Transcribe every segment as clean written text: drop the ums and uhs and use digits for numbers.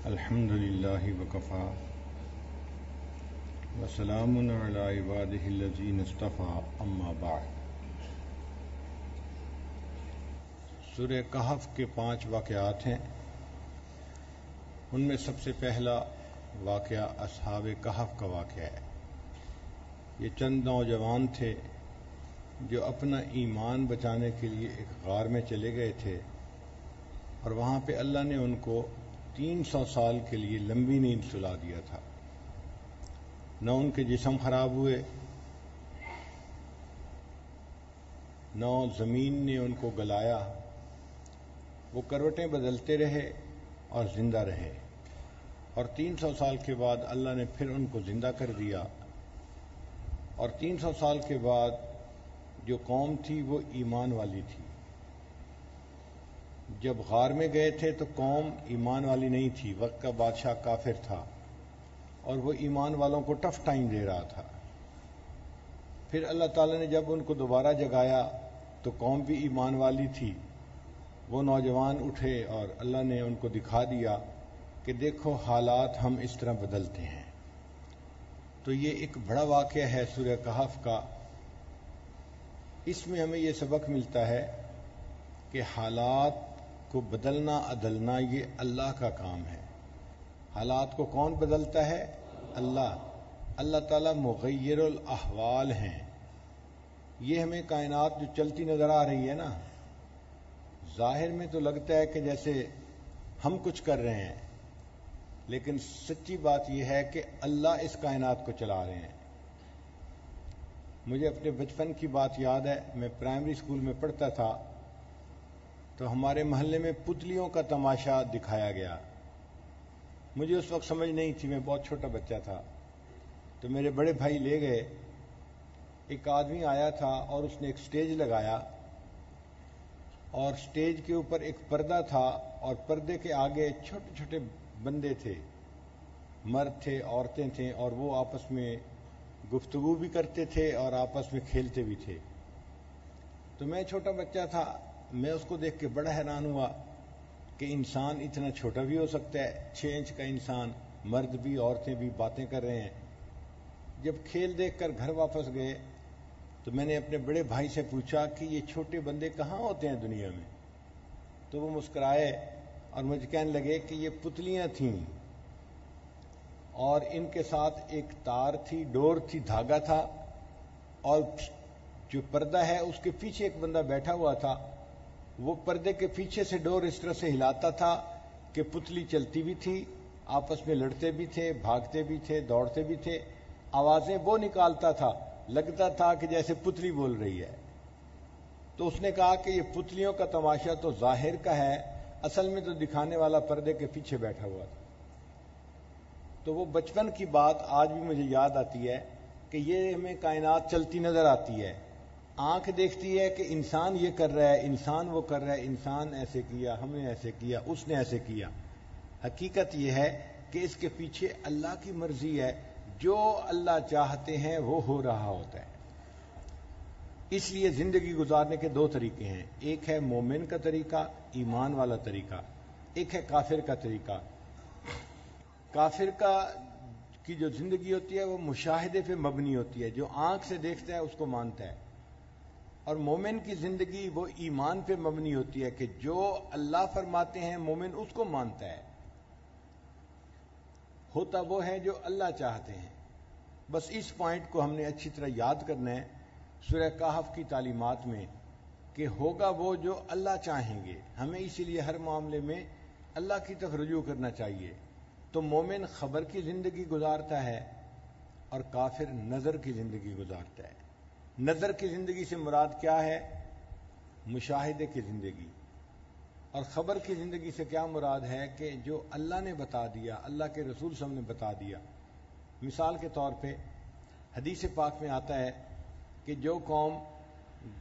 الحمد للہ وکفی وسلام علی عبادہ الذین اصطفی اما بعد۔ سورہ کہف کے 5 واقعات ہیں۔ ان میں سب سے پہلا واقعہ اصحاب کہف کا واقعہ ہے۔ یہ چند نوجوان تھے جو اپنا ایمان بچانے کے لیے ایک غار میں چلے گئے تھے، اور وہاں پہ اللہ نے ان کو 300 سال کے لیے لمبی نیند سلا دیا تھا۔ نہ ان کے جسم خراب ہوئے، نہ زمین نے ان کو گلایا، وہ کروٹیں بدلتے رہے اور زندہ رہے، اور 300 سال کے بعد اللہ نے پھر ان کو زندہ کر دیا۔ اور 300 سال کے بعد جو قوم تھی وہ ایمان والی تھی۔ جب غار میں گئے تھے تو قوم ایمان والی نہیں تھی، وقت کا بادشاہ کافر تھا اور وہ ایمان والوں کو ٹف ٹائم دے رہا تھا۔ پھر اللہ تعالیٰ نے جب ان کو دوبارہ جگایا تو قوم بھی ایمان والی تھی۔ وہ نوجوان اٹھے اور اللہ نے ان کو دکھا دیا کہ دیکھو حالات ہم اس طرح بدلتے ہیں۔ تو یہ ایک بڑا واقعہ ہے سورہ کہف کا۔ اس میں ہمیں یہ سبق ملتا ہے کہ حالات کو بدلنا عدلنا یہ اللہ کا کام ہے۔ حالات کو کون بدلتا ہے؟ اللہ تعالیٰ مغیر الاحوال ہیں۔ یہ ہمیں کائنات جو چلتی نظر آ رہی ہے نا، ظاہر میں تو لگتا ہے کہ جیسے ہم کچھ کر رہے ہیں، لیکن سچی بات یہ ہے کہ اللہ اس کائنات کو چلا رہے ہیں۔ مجھے اپنے بچپن کی بات یاد ہے، میں پرائمری اسکول میں پڑھتا تھا تو ہمارے محلے میں پتلیوں کا تماشا دکھایا گیا۔ مجھے اس وقت سمجھ نہیں تھی، میں بہت چھوٹا بچہ تھا، تو میرے بڑے بھائی لے گئے۔ ایک آدمی آیا تھا اور اس نے ایک سٹیج لگایا، اور سٹیج کے اوپر ایک پردہ تھا، اور پردے کے آگے چھوٹے چھوٹے بندے تھے، مرد تھے، عورتیں تھیں، اور وہ آپس میں گفتگو بھی کرتے تھے اور آپس میں کھیلتے بھی تھے۔ تو میں چھوٹا بچہ تھا، میں اس کو دیکھ کے بڑا حیران ہوا کہ انسان اتنا چھوٹا بھی ہو سکتا ہے، 6 انچ کا انسان، مرد بھی عورتیں بھی باتیں کر رہے ہیں۔ جب کھیل دیکھ کر گھر واپس گئے تو میں نے اپنے بڑے بھائی سے پوچھا کہ یہ چھوٹے بندے کہاں ہوتے ہیں دنیا میں؟ تو وہ مسکرائے اور مجھے کہنے لگے کہ یہ پتلیاں تھیں، اور ان کے ساتھ ایک تار تھی، ڈور تھی، دھاگا تھا، اور جو پردہ ہے اس کے پیچھے ایک بندہ بیٹھا ہوا تھا۔ وہ پردے کے پیچھے سے ڈور اس طرح سے ہلاتا تھا کہ پتلی چلتی بھی تھی، آپس میں لڑتے بھی تھے، بھاگتے بھی تھے، دوڑتے بھی تھے، آوازیں وہ نکالتا تھا، لگتا تھا کہ جیسے پتلی بول رہی ہے۔ تو اس نے کہا کہ یہ پتلیوں کا تماشا تو ظاہر کا ہے، اصل میں تو دکھانے والا پردے کے پیچھے بیٹھا ہوا تھا۔ تو وہ بچپن کی بات آج بھی مجھے یاد آتی ہے کہ یہ ہمیں کائنات چلتی نظر آتی ہے۔ آنکھ دیکھتی ہے کہ انسان یہ کر رہا ہے، انسان وہ کر رہا ہے، انسان ایسے کیا، ہم نے ایسے کیا، اس نے ایسے کیا۔ حقیقت یہ ہے کہ اس کے پیچھے اللہ کی مرضی ہے، جو اللہ چاہتے ہیں وہ ہو رہا ہوتا ہے۔ اس لیے زندگی گزارنے کے 2 طریقے ہیں، ایک ہے مومن کا طریقہ، ایمان والا طریقہ، ایک ہے کافر کا طریقہ۔ کافر کی جو زندگی ہوتی ہے وہ مشاہدے پہ مبنی ہوتی ہے، جو آنکھ سے دیکھتا ہے اس کو مانتا ہے، اور مومن کی زندگی وہ ایمان پہ مبنی ہوتی ہے کہ جو اللہ فرماتے ہیں مومن اس کو مانتا ہے، ہوتا وہ ہے جو اللہ چاہتے ہیں۔ بس اس پوائنٹ کو ہم نے اچھی طرح یاد کرنا ہے سورہ کہف کی تعلیمات میں، کہ ہوگا وہ جو اللہ چاہیں گے۔ ہمیں اسی لیے ہر معاملے میں اللہ کی طرف رجوع کرنا چاہیے۔ تو مومن خبر کی زندگی گزارتا ہے اور کافر نظر کی زندگی گزارتا ہے۔ نظر کی زندگی سے مراد کیا ہے؟ مشاہدے کی زندگی۔ اور خبر کی زندگی سے کیا مراد ہے؟ کہ جو اللہ نے بتا دیا، اللہ کے رسول صلی اللہ علیہ وسلم نے بتا دیا۔ مثال کے طور پہ حدیث پاک میں آتا ہے کہ جو قوم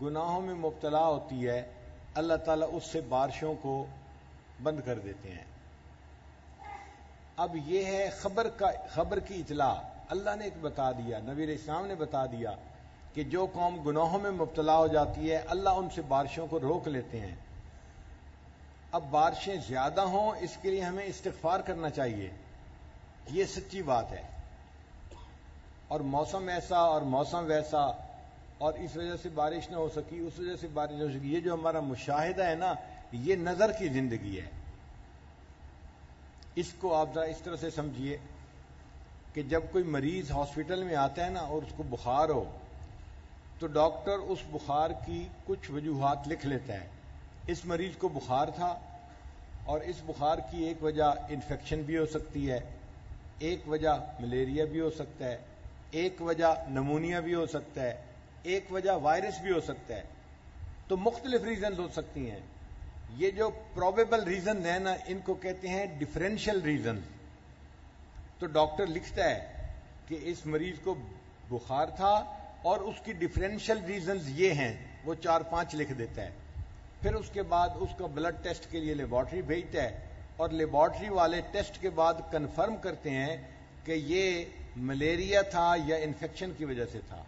گناہوں میں مبتلا ہوتی ہے اللہ تعالیٰ اس سے بارشوں کو بند کر دیتے ہیں۔ اب یہ ہے خبر کی اطلاع، اللہ نے ایک بتا دیا، نبی علیہ السلام نے بتا دیا کہ جو قوم گناہوں میں مبتلا ہو جاتی ہے اللہ ان سے بارشوں کو روک لیتے ہیں۔ اب بارشیں زیادہ ہوں اس کے لیے ہمیں استغفار کرنا چاہیے، یہ سچی بات ہے، اور موسم ایسا اور موسم ویسا، اور اس وجہ سے بارش نہ ہو سکی، اس وجہ سے بارش نہ ہو سکی، یہ جو ہمارا مشاہدہ ہے نا، یہ نظر کی زندگی ہے۔ اس کو آپ ذرا اس طرح سے سمجھیے کہ جب کوئی مریض ہاسپٹل میں آتا ہے نا اور اس کو بخار ہو تو ڈاکٹر اس بخار کی کچھ وجوہات لکھ لیتا ہے۔ اس مریض کو بخار تھا اور اس بخار کی ایک وجہ انفیکشن بھی ہو سکتی ہے، ایک وجہ ملیریا بھی ہو سکتا ہے، ایک وجہ نمونیا بھی ہو سکتا ہے، ایک وجہ وائرس بھی ہو سکتا ہے، تو مختلف ریزنز ہو سکتی ہیں۔ یہ جو پروبیبل ریزن ہیں نا، ان کو کہتے ہیں ڈفرینشیل ریزنز۔ تو ڈاکٹر لکھتا ہے کہ اس مریض کو بخار تھا اور اس کی ڈفرینشیل ریزنز یہ ہیں، وہ 4-5 لکھ دیتا ہے۔ پھر اس کے بعد اس کا بلڈ ٹیسٹ کے لیے لیبارٹری بھیجتا ہے، اور لیبارٹری والے ٹیسٹ کے بعد کنفرم کرتے ہیں کہ یہ ملیریا تھا یا انفیکشن کی وجہ سے تھا۔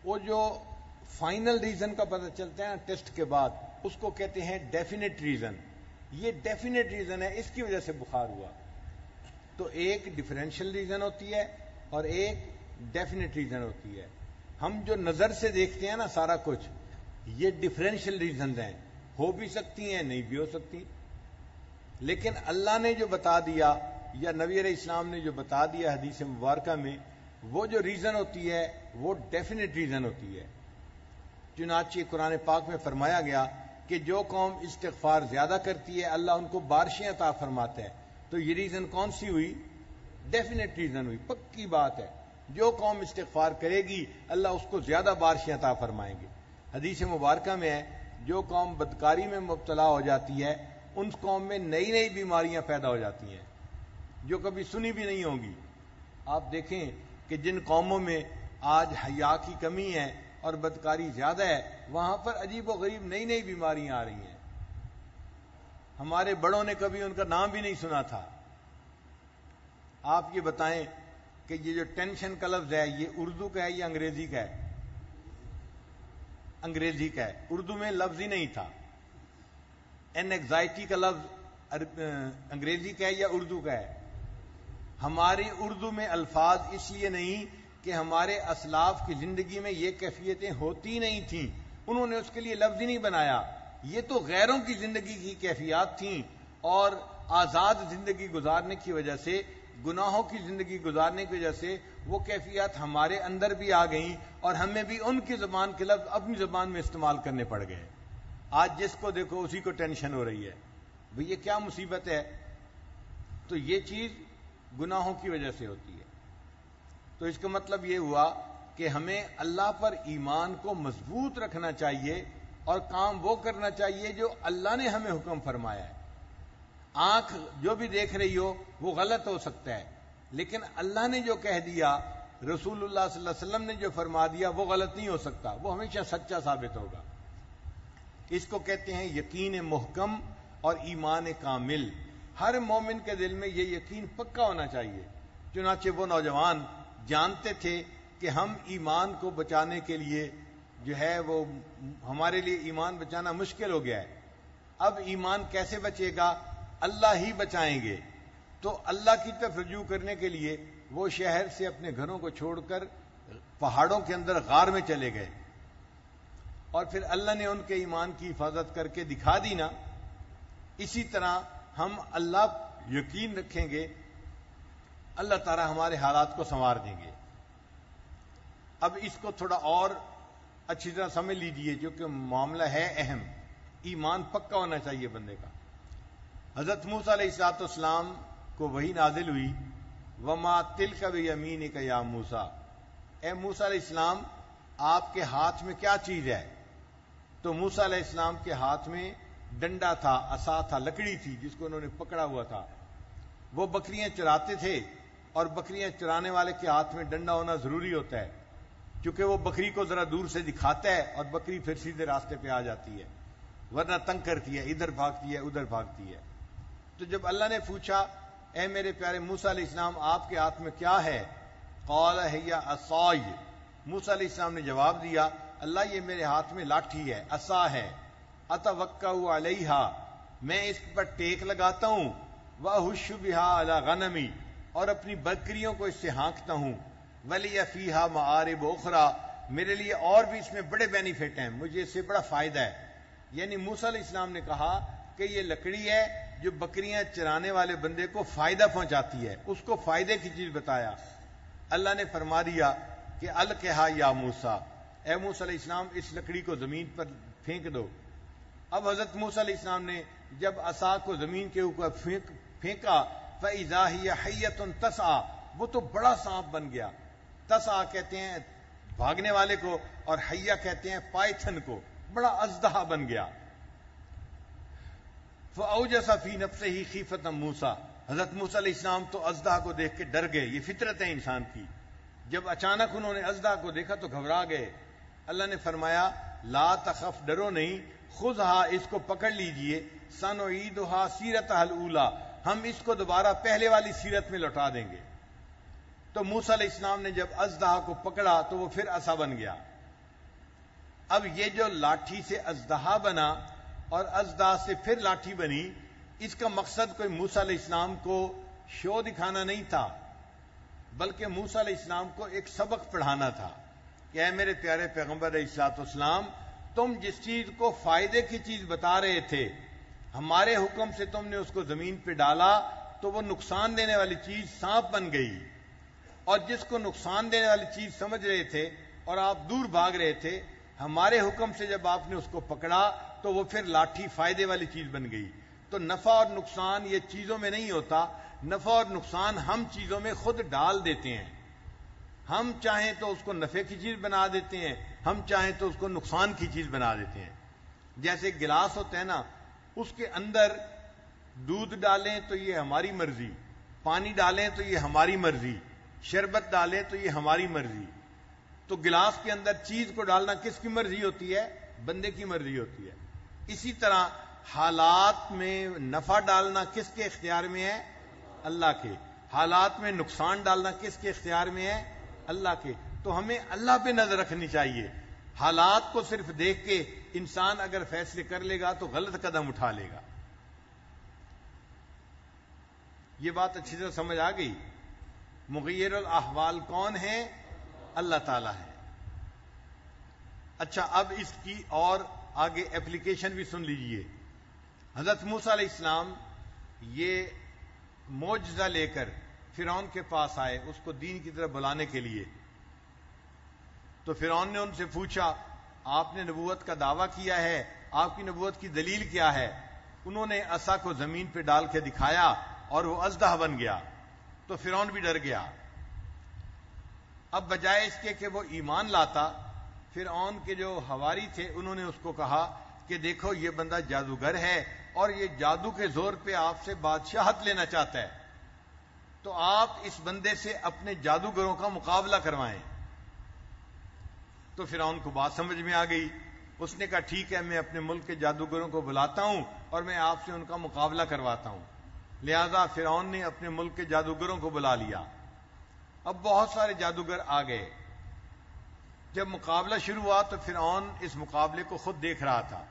وہ جو فائنل ریزن کا پتہ چلتا ہے نا ٹیسٹ کے بعد، اس کو کہتے ہیں ڈیفینیٹ ریزن۔ یہ ڈیفینیٹ ریزن ہے، اس کی وجہ سے بخار ہوا۔ تو ایک ڈفرینشیل ریزن ہوتی ہے اور ایک ڈیفینیٹ ریزن ہوتی ہے۔ ہم جو نظر سے دیکھتے ہیں نا سارا کچھ، یہ ڈفرینشیل ریزنز ہیں، ہو بھی سکتی ہیں نہیں بھی ہو سکتی، لیکن اللہ نے جو بتا دیا یا نبی علیہ السلام نے جو بتا دیا حدیث مبارکہ میں، وہ جو ریزن ہوتی ہے وہ ڈیفینیٹ ریزن ہوتی ہے۔ چنانچہ قرآن پاک میں فرمایا گیا کہ جو قوم استغفار زیادہ کرتی ہے اللہ ان کو بارشیں عطا فرماتا ہے۔ تو یہ ریزن کون سی ہوئی؟ ڈیفینیٹ ریزن ہوئی، پکی بات ہے۔ جو قوم استغفار کرے گی اللہ اس کو زیادہ بارشیں عطا فرمائیں گے۔ حدیث مبارکہ میں ہے جو قوم بدکاری میں مبتلا ہو جاتی ہے ان قوم میں نئی نئی بیماریاں پیدا ہو جاتی ہیں جو کبھی سنی بھی نہیں ہوں گی۔ آپ دیکھیں کہ جن قوموں میں آج حیا کی کمی ہے اور بدکاری زیادہ ہے، وہاں پر عجیب و غریب نئی نئی بیماریاں آ رہی ہیں۔ ہمارے بڑوں نے کبھی ان کا نام بھی نہیں سنا تھا۔ آپ یہ بتائیں کہ یہ جو ٹینشن کا لفظ ہے یہ اردو کا ہے یا انگریزی کا ہے؟ انگریزی کا ہے، اردو میں لفظ ہی نہیں تھا۔ اینگزائٹی کا لفظ انگریزی کا ہے یا اردو کا ہے؟ ہماری اردو میں الفاظ اس لیے نہیں کہ ہمارے اسلاف کی زندگی میں یہ کیفیتیں ہوتی نہیں تھیں، انہوں نے اس کے لیے لفظ ہی نہیں بنایا۔ یہ تو غیروں کی زندگی کی کیفیات تھیں، اور آزاد زندگی گزارنے کی وجہ سے، گناہوں کی زندگی گزارنے کی وجہ سے وہ کیفیات ہمارے اندر بھی آ گئیں، اور ہمیں بھی ان کی زبان کے لفظ اپنی زبان میں استعمال کرنے پڑ گئے۔ آج جس کو دیکھو اسی کو ٹینشن ہو رہی ہے، بھئی یہ کیا مصیبت ہے؟ تو یہ چیز گناہوں کی وجہ سے ہوتی ہے۔ تو اس کا مطلب یہ ہوا کہ ہمیں اللہ پر ایمان کو مضبوط رکھنا چاہیے اور کام وہ کرنا چاہیے جو اللہ نے ہمیں حکم فرمایا ہے۔ آنکھ جو بھی دیکھ رہی ہو وہ غلط ہو سکتا ہے، لیکن اللہ نے جو کہہ دیا، رسول اللہ صلی اللہ علیہ وسلم نے جو فرما دیا، وہ غلط نہیں ہو سکتا، وہ ہمیشہ سچا ثابت ہوگا۔ اس کو کہتے ہیں یقین محکم اور ایمان کامل۔ ہر مومن کے دل میں یہ یقین پکا ہونا چاہیے۔ چنانچہ وہ نوجوان جانتے تھے کہ ہم ایمان کو بچانے کے لیے جو ہے وہ ہمارے لیے ایمان بچانا مشکل ہو گیا ہے۔ اب ایمان کیسے بچے گا؟ اللہ ہی بچائیں گے۔ تو اللہ کی طرف رجوع کرنے کے لیے وہ شہر سے اپنے گھروں کو چھوڑ کر پہاڑوں کے اندر غار میں چلے گئے، اور پھر اللہ نے ان کے ایمان کی حفاظت کر کے دکھا دی نا۔ اسی طرح ہم اللہ یقین رکھیں گے، اللہ تعالی ہمارے حالات کو سنوار دیں گے۔ اب اس کو تھوڑا اور اچھی طرح سمجھ لیجئے، جو کہ معاملہ ہے اہم۔ ایمان پکا ہونا چاہیے بندے کا۔ حضرت موسیٰ علیہ السلام کو وحی نازل ہوئی، وما تلک بیمینک یا موسیٰ، اے موسیٰ علیہ السلام آپ کے ہاتھ میں کیا چیز ہے؟ تو موسیٰ علیہ السلام کے ہاتھ میں ڈنڈا تھا، عصا تھا، لکڑی تھی جس کو انہوں نے پکڑا ہوا تھا۔ وہ بکریاں چراتے تھے، اور بکریاں چرانے والے کے ہاتھ میں ڈنڈا ہونا ضروری ہوتا ہے، کیونکہ وہ بکری کو ذرا دور سے دکھاتا ہے اور بکری پھر سیدھے راستے پہ آ جاتی ہے، ورنہ تنگ کرتی ہے، ادھر بھاگتی ہے ادھر بھاگتی ہے۔ تو جب اللہ نے پوچھا اے میرے پیارے موسیٰ علیہ السلام آپ کے ہاتھ میں کیا ہے؟ قال ہی عصای، موسیٰ علیہ السلام نے جواب دیا اللہ یہ میرے ہاتھ میں لاٹھی ہے، عصا ہے، اتوکأ علیہا، میں اس پر ٹیک لگاتا ہوں، وَأَهُشُّ بِهَا عَلَى غَنَمِي، اور اپنی بکریوں کو اس سے ہانکتا ہوں، وَلِيَ فِيهَا مَآرِبُ أُخْرَى، میرے لیے اور بھی اس میں بڑے بینیفٹ ہیں، مجھے اس سے بڑا فائدہ ہے۔ یعنی موسیٰ علیہ السلام نے کہا کہ یہ لکڑی ہے جو بکریاں چرانے والے بندے کو فائدہ پہنچاتی ہے، اس کو فائدے کی چیز بتایا۔ اللہ نے فرما دیا کہ القھا یا موسیٰ، اے موسیٰ علیہ السلام اس لکڑی کو زمین پر پھینک دو۔ اب حضرت موسیٰ علیہ السلام نے جب عصا کو زمین کے اوپر پھینکا فَإِذَا هِيَ حَيَّةٌ تَسْعَىٰ، وہ تو بڑا سانپ بن گیا۔ تسعا کہتے ہیں بھاگنے والے کو، اور حیہ کہتے ہیں پائتھن کو، بڑا اژدہا بن گیا۔ فَأَوْجَسَ فِي نَفْسِهِ خِیفَةً موسیٰ، حضرت موسیٰ علیہ السلام تو اژدہا کو دیکھ کے ڈر گئے، یہ فطرت ہے انسان کی۔ جب اچانک انہوں نے اژدہا کو دیکھا تو گھبرا گئے۔ اللہ نے فرمایا لا تخف، ڈرو نہیں، خذھا، اس کو پکڑ لیجئے، سنعیدھا سیرتھا الاولیٰ، ہم اس کو دوبارہ پہلے والی سیرت میں لوٹا دیں گے۔ تو موسیٰ علیہ السلام نے جب اژدہا کو پکڑا تو وہ پھر عصا بن گیا۔ اب یہ جو لاٹھی سے اژدہا بنا اور اژدہا سے پھر لاٹھی بنی، اس کا مقصد کوئی موسیٰ علیہ السلام کو شو دکھانا نہیں تھا، بلکہ موسیٰ علیہ السلام کو ایک سبق پڑھانا تھا کہ اے میرے پیارے پیغمبر علیہ الصلوۃ والسلام، تم جس چیز کو فائدے کی چیز بتا رہے تھے، ہمارے حکم سے تم نے اس کو زمین پہ ڈالا تو وہ نقصان دینے والی چیز سانپ بن گئی، اور جس کو نقصان دینے والی چیز سمجھ رہے تھے اور آپ دور بھاگ رہے تھے، ہمارے حکم سے جب آپ نے اس کو پکڑا تو وہ پھر لاٹھی فائدے والی چیز بن گئی۔ تو نفع اور نقصان یہ چیزوں میں نہیں ہوتا، نفع اور نقصان ہم چیزوں میں خود ڈال دیتے ہیں۔ ہم چاہیں تو اس کو نفع کی چیز بنا دیتے ہیں، ہم چاہیں تو اس کو نقصان کی چیز بنا دیتے ہیں۔ جیسے گلاس ہوتا ہے نا، اس کے اندر دودھ ڈالیں تو یہ ہماری مرضی، پانی ڈالیں تو یہ ہماری مرضی، شربت ڈالیں تو یہ ہماری مرضی۔ تو گلاس کے اندر چیز کو ڈالنا کس کی مرضی ہوتی ہے؟ بندے کی مرضی ہوتی ہے۔ اسی طرح حالات میں نفع ڈالنا کس کے اختیار میں ہے؟ اللہ کے۔ حالات میں نقصان ڈالنا کس کے اختیار میں ہے؟ اللہ کے۔ تو ہمیں اللہ پہ نظر رکھنی چاہیے۔ حالات کو صرف دیکھ کے انسان اگر فیصلے کر لے گا تو غلط قدم اٹھا لے گا۔ یہ بات اچھی طرح سمجھ آ گئی؟ مغیر الاحوال کون ہے؟ اللہ تعالیٰ ہے۔ اچھا، اب اس کی اور آگے اپلیکیشن بھی سن لیجئے۔ حضرت موسیٰ علیہ السلام یہ معجزہ لے کر فرعون کے پاس آئے اس کو دین کی طرف بلانے کے لیے۔ تو فرعون نے ان سے پوچھا آپ نے نبوت کا دعویٰ کیا ہے، آپ کی نبوت کی دلیل کیا ہے؟ انہوں نے عصا کو زمین پہ ڈال کے دکھایا اور وہ اژدہا بن گیا۔ تو فرعون بھی ڈر گیا۔ اب بجائے اس کے کہ وہ ایمان لاتا، فرعون کے جو حواری تھے انہوں نے اس کو کہا کہ دیکھو یہ بندہ جادوگر ہے اور یہ جادو کے زور پہ آپ سے بادشاہت لینا چاہتا ہے، تو آپ اس بندے سے اپنے جادوگروں کا مقابلہ کروائیں۔ تو فرعون کو بات سمجھ میں آ گئی، اس نے کہا ٹھیک ہے، میں اپنے ملک کے جادوگروں کو بلاتا ہوں اور میں آپ سے ان کا مقابلہ کرواتا ہوں۔ لہذا فرعون نے اپنے ملک کے جادوگروں کو بلا لیا۔ اب بہت سارے جادوگر آ گئے۔ جب مقابلہ شروع ہوا تو فرعون اس مقابلے کو خود دیکھ رہا تھا۔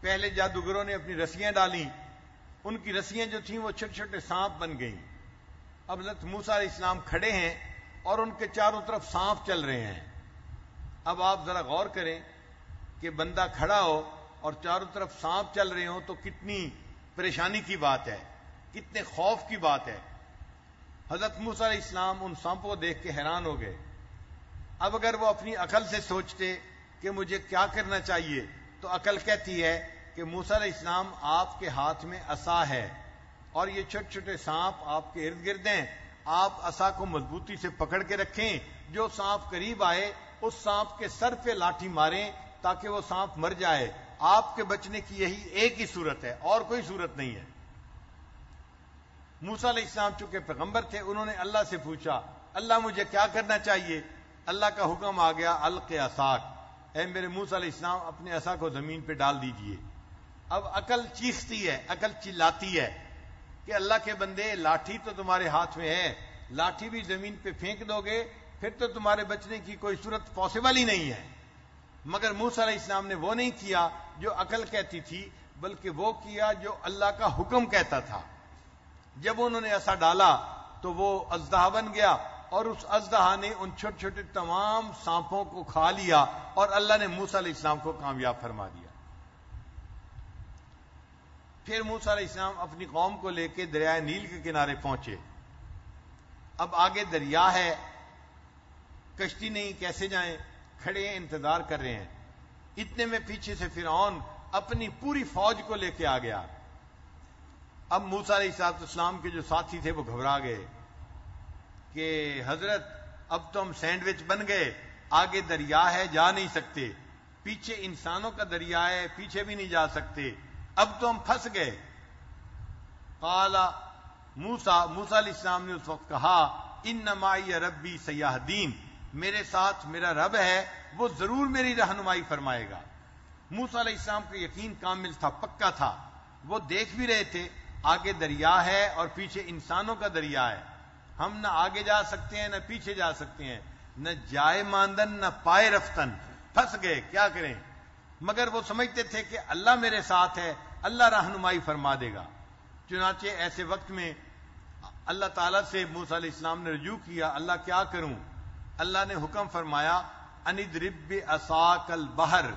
پہلے جادوگروں نے اپنی رسیاں ڈالیں، ان کی رسیاں جو تھیں وہ چھوٹے چھوٹے سانپ بن گئیں۔ اب حضرت موسیٰ علیہ السلام کھڑے ہیں اور ان کے چاروں طرف سانپ چل رہے ہیں۔ اب آپ ذرا غور کریں کہ بندہ کھڑا ہو اور چاروں طرف سانپ چل رہے ہوں تو کتنی پریشانی کی بات ہے، کتنے خوف کی بات ہے۔ حضرت موسیٰ علیہ السلام ان سانپوں کو دیکھ کے حیران ہو گئے۔ اب اگر وہ اپنی عقل سے سوچتے کہ مجھے کیا کرنا چاہیے، تو عقل کہتی ہے کہ موسیٰ علیہ السلام آپ کے ہاتھ میں عصا ہے اور یہ چھوٹے چھوٹے سانپ آپ کے ارد گرد ہیں، آپ عصا کو مضبوطی سے پکڑ کے رکھیں، جو سانپ قریب آئے اس سانپ کے سر پہ لاٹھی ماریں تاکہ وہ سانپ مر جائے۔ آپ کے بچنے کی یہی ایک ہی صورت ہے اور کوئی صورت نہیں ہے۔ موسیٰ علیہ السلام چونکہ پیغمبر تھے، انہوں نے اللہ سے پوچھا اللہ مجھے کیا کرنا چاہیے؟ اللہ کا حکم آ گیا الق عصاک، اے میرے موسیٰ علیہ السلام اپنے عصا کو زمین پہ ڈال دیجئے۔ اب عقل چیختی ہے، عقل چلاتی ہے کہ اللہ کے بندے لاٹھی تو تمہارے ہاتھ میں ہے، لاٹھی بھی زمین پہ پھینک دو گے پھر تو تمہارے بچنے کی کوئی صورت پاسبل ہی نہیں ہے۔ مگر موسیٰ علیہ السلام نے وہ نہیں کیا جو عقل کہتی تھی، بلکہ وہ کیا جو اللہ کا حکم کہتا تھا. جب انہوں نے عصا ڈالا تو وہ اژدہا بن گیا اور اس اژدہا نے ان چھوٹے چھوٹے تمام سانپوں کو کھا لیا اور اللہ نے موسیٰ علیہ السلام کو کامیاب فرما دیا. پھر موسیٰ علیہ السلام اپنی قوم کو لے کے دریائے نیل کے کنارے پہنچے. اب آگے دریا ہے, کشتی نہیں, کیسے جائیں؟ کھڑے ہیں, انتظار کر رہے ہیں. اتنے میں پیچھے سے فرعون اپنی پوری فوج کو لے کے آ گیا. اب موسیٰ علیہ السلام کے جو ساتھی تھے وہ گھبرا گئے کہ حضرت اب تو ہم سینڈوچ بن گئے, آگے دریا ہے, جا نہیں سکتے, پیچھے انسانوں کا دریا ہے, پیچھے بھی نہیں جا سکتے, اب تو ہم پھنس گئے. قال موسیٰ علیہ السلام نے اس وقت کہا ان معی ربی سیہدین, میرے ساتھ میرا رب ہے, وہ ضرور میری رہنمائی فرمائے گا. موسیٰ علیہ السلام کا یقین کامل تھا, پکا تھا. وہ دیکھ بھی رہے تھے آگے دریا ہے اور پیچھے انسانوں کا دریا ہے, ہم نہ آگے جا سکتے ہیں نہ پیچھے جا سکتے ہیں, نہ جائے ماندن نہ پائے رفتن, پھنس گئے, کیا کریں؟ مگر وہ سمجھتے تھے کہ اللہ میرے ساتھ ہے, اللہ رہنمائی فرما دے گا. چنانچہ ایسے وقت میں اللہ تعالیٰ سے موسیٰ علیہ السلام نے رجوع کیا, اللہ کیا کروں؟ اللہ نے حکم فرمایا ان اضرب بعصاک البحر,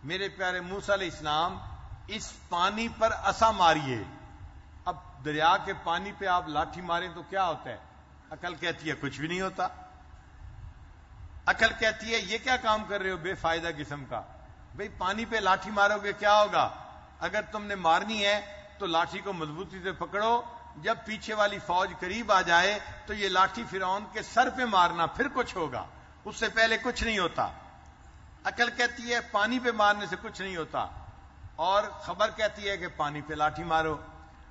میرے پیارے موسیٰ علیہ السلام اس پانی پر عصا ماریے. اب دریا کے پانی پہ آپ لاٹھی ماریں تو کیا ہوتا ہے؟ عقل کہتی ہے کچھ بھی نہیں ہوتا. عقل کہتی ہے یہ کیا کام کر رہے ہو بے فائدہ قسم کا, بھئی پانی پہ لاٹھی مارو گے کیا ہوگا؟ اگر تم نے مارنی ہے تو لاٹھی کو مضبوطی سے پکڑو, جب پیچھے والی فوج قریب آ جائے تو یہ لاٹھی فرعون کے سر پہ مارنا, پھر کچھ ہوگا, اس سے پہلے کچھ نہیں ہوتا. عقل کہتی ہے پانی پہ مارنے سے کچھ نہیں ہوتا, اور خبر کہتی ہے کہ پانی پہ لاٹھی مارو.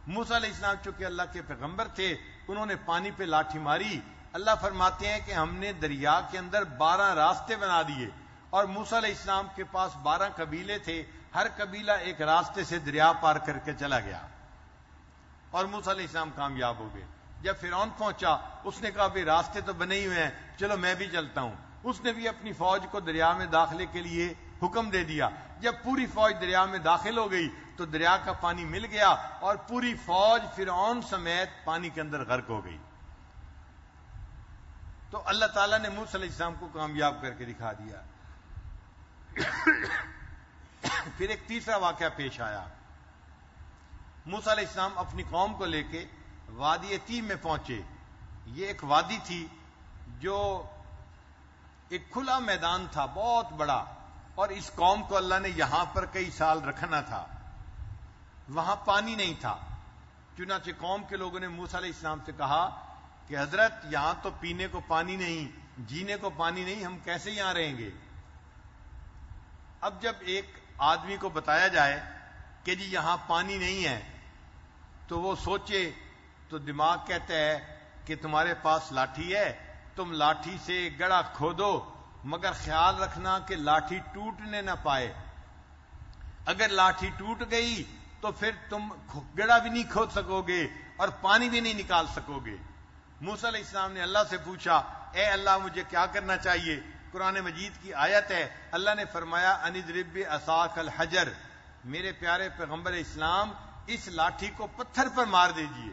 موسیٰ علیہ السلام چونکہ اللہ کے پیغمبر تھے, انہوں نے پانی پہ لاٹھی ماری. اللہ فرماتے ہیں کہ ہم نے دریا کے اندر 12 راستے بنا دیے, اور موسیٰ علیہ السلام کے پاس 12 قبیلے تھے, ہر قبیلہ ایک راستے سے دریا پار کر کے چلا گیا, اور موسیٰ علیہ السلام کامیاب ہو گئے. جب فرعون پہنچا اس نے کہا بھئی راستے تو بنے ہی ہوئے ہیں, چلو میں بھی چلتا ہوں. اس نے بھی اپنی فوج کو دریا میں داخلے کے لیے حکم دے دیا. جب پوری فوج دریا میں داخل ہو گئی تو دریا کا پانی مل گیا اور پوری فوج فرعون سمیت پانی کے اندر غرق ہو گئی. تو اللہ تعالیٰ نے موسیٰ علیہ السلام کو کامیاب کر کے دکھا دیا. پھر ایک تیسرا واقعہ پیش آیا. موسیٰ علیہ السلام اپنی قوم کو لے کے وادی تیم میں پہنچے. یہ ایک وادی تھی جو ایک کھلا میدان تھا بہت بڑا, اور اس قوم کو اللہ نے یہاں پر کئی سال رکھنا تھا. وہاں پانی نہیں تھا. چنانچہ قوم کے لوگوں نے موسیٰ علیہ السلام سے کہا کہ حضرت یہاں تو پینے کو پانی نہیں, جینے کو پانی نہیں, ہم کیسے یہاں رہیں گے؟ اب جب ایک آدمی کو بتایا جائے کہ جی یہاں پانی نہیں ہے تو وہ سوچے تو دماغ کہتا ہے کہ تمہارے پاس لاٹھی ہے, تم لاٹھی سے گڑھا کھودو, مگر خیال رکھنا کہ لاٹھی ٹوٹنے نہ پائے. اگر لاٹھی ٹوٹ گئی تو پھر تم گڑھا بھی نہیں کھود سکو گے اور پانی بھی نہیں نکال سکو گے. موسیٰ علیہ السلام نے اللہ سے پوچھا اے اللہ مجھے کیا کرنا چاہیے؟ قرآن مجید کی آیت ہے, اللہ نے فرمایا ان اضرب بعصاک الحجر, میرے پیارے پیغمبر اسلام اس لاٹھی کو پتھر پر مار دیجئے.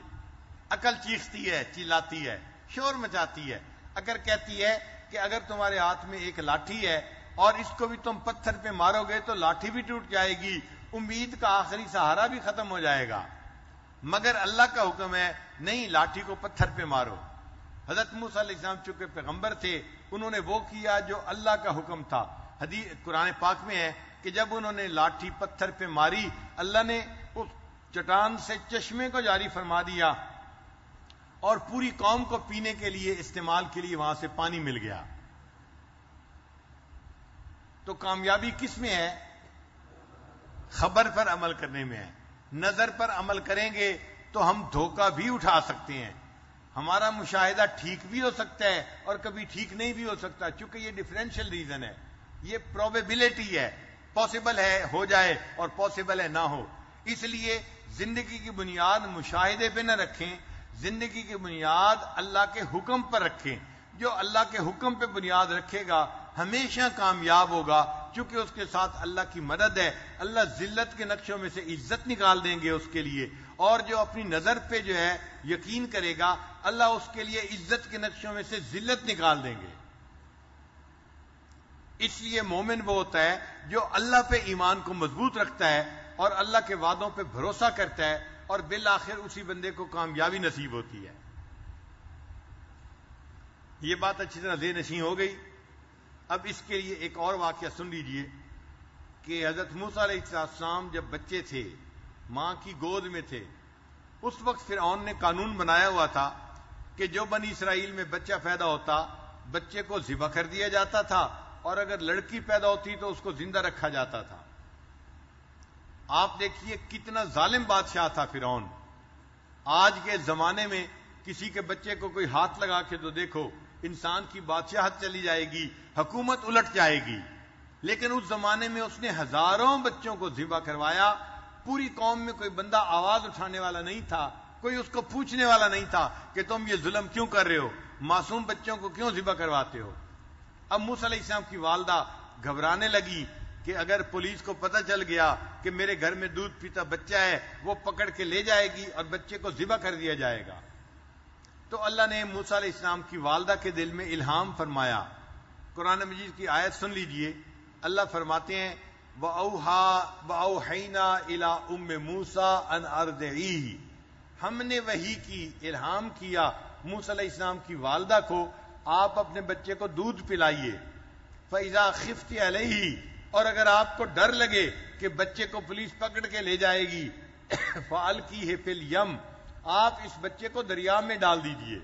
عقل چیختی ہے, چلاتی ہے, شور مچاتی ہے. عقل کہتی ہے کہ اگر تمہارے ہاتھ میں ایک لاٹھی ہے اور اس کو بھی تم پتھر پہ مارو گے تو لاٹھی بھی ٹوٹ جائے گی, امید کا آخری سہارا بھی ختم ہو جائے گا. مگر اللہ کا حکم ہے نہیں, لاٹھی کو پتھر پہ مارو. حضرت موسیٰ علیہ السلام چونکہ پیغمبر تھے, انہوں نے وہ کیا جو اللہ کا حکم تھا. حدیث قرآن پاک میں ہے کہ جب انہوں نے لاٹھی پتھر پہ ماری, اللہ نے اس چٹان سے چشمے کو جاری فرما دیا اور پوری قوم کو پینے کے لیے استعمال کے لیے وہاں سے پانی مل گیا. تو کامیابی کس میں ہے؟ خبر پر عمل کرنے میں ہے. نظر پر عمل کریں گے تو ہم دھوکہ بھی اٹھا سکتے ہیں. ہمارا مشاہدہ ٹھیک بھی ہو سکتا ہے اور کبھی ٹھیک نہیں بھی ہو سکتا, چونکہ یہ ڈفرینشیل ریزن ہے, یہ پروبیبلٹی ہے, پاسبل ہے ہو جائے اور پاسبل ہے نہ ہو. اس لیے زندگی کی بنیاد مشاہدے پہ نہ رکھیں, زندگی کی بنیاد اللہ کے حکم پر رکھیں. جو اللہ کے حکم پہ بنیاد رکھے گا ہمیشہ کامیاب ہوگا, چونکہ اس کے ساتھ اللہ کی مدد ہے، اللہ ذلت کے نقشوں میں سے عزت نکال دیں گے اس کے لیے، اور جو اپنی نظر پہ جو ہے یقین کرے گا اللہ اس کے لیے عزت کے نقشوں میں سے ذلت نکال دیں گے۔ اس لیے مومن وہ ہوتا ہے جو اللہ پہ ایمان کو مضبوط رکھتا ہے اور اللہ کے وعدوں پہ بھروسہ کرتا ہے، اور بالآخر اسی بندے کو کامیابی نصیب ہوتی ہے۔ یہ بات اچھی طرح ذہن نشین ہو گئی۔ اب اس کے لیے ایک اور واقعہ سن لیجئے کہ حضرت موسیٰ علیہ السلام جب بچے تھے، ماں کی گود میں تھے، اس وقت فرعون نے قانون بنایا ہوا تھا کہ جو بنی اسرائیل میں بچہ پیدا ہوتا بچے کو ذبح کر دیا جاتا تھا، اور اگر لڑکی پیدا ہوتی تو اس کو زندہ رکھا جاتا تھا۔ آپ دیکھیے کتنا ظالم بادشاہ تھا فرعون۔ آج کے زمانے میں کسی کے بچے کو کوئی ہاتھ لگا کے تو دیکھو انسان کی بادشاہت چلی جائے گی، حکومت الٹ جائے گی، لیکن اس زمانے میں اس نے ہزاروں بچوں کو ذبح کروایا۔ پوری قوم میں کوئی بندہ آواز اٹھانے والا نہیں تھا، کوئی اس کو پوچھنے والا نہیں تھا کہ تم یہ ظلم کیوں کر رہے ہو، معصوم بچوں کو کیوں ذبح کرواتے ہو۔ اب موسیٰ علیہ السلام کی والدہ گھبرانے لگی کہ اگر پولیس کو پتہ چل گیا کہ میرے گھر میں دودھ پیتا بچہ ہے، وہ پکڑ کے لے جائے گی اور بچے کو ذبح کر دیا جائے گا۔ تو اللہ نے موسیٰ علیہ السلام کی والدہ کے دل میں الہام فرمایا۔ قرآن مجید کی آیت سن لیجئے، اللہ فرماتے ہیں وَأَوْحَيْنَا إِلَىٰ أُمِّ مُوسَىٰ أَنْ أَرْضِعِيهِ، ہم نے وحی کی، الہام کیا موسیٰ علیہ السلام کی والدہ کو، آپ اپنے بچے کو دودھ پلائیے۔ فَإِذَا خِفْتِ عَلَيْهِ، اور اگر آپ کو ڈر لگے کہ بچے کو پولیس پکڑ کے لے جائے گی، فَأَلْقِيهِ فِي الْيَمِّ، آپ اس بچے کو دریا میں ڈال دیجئے۔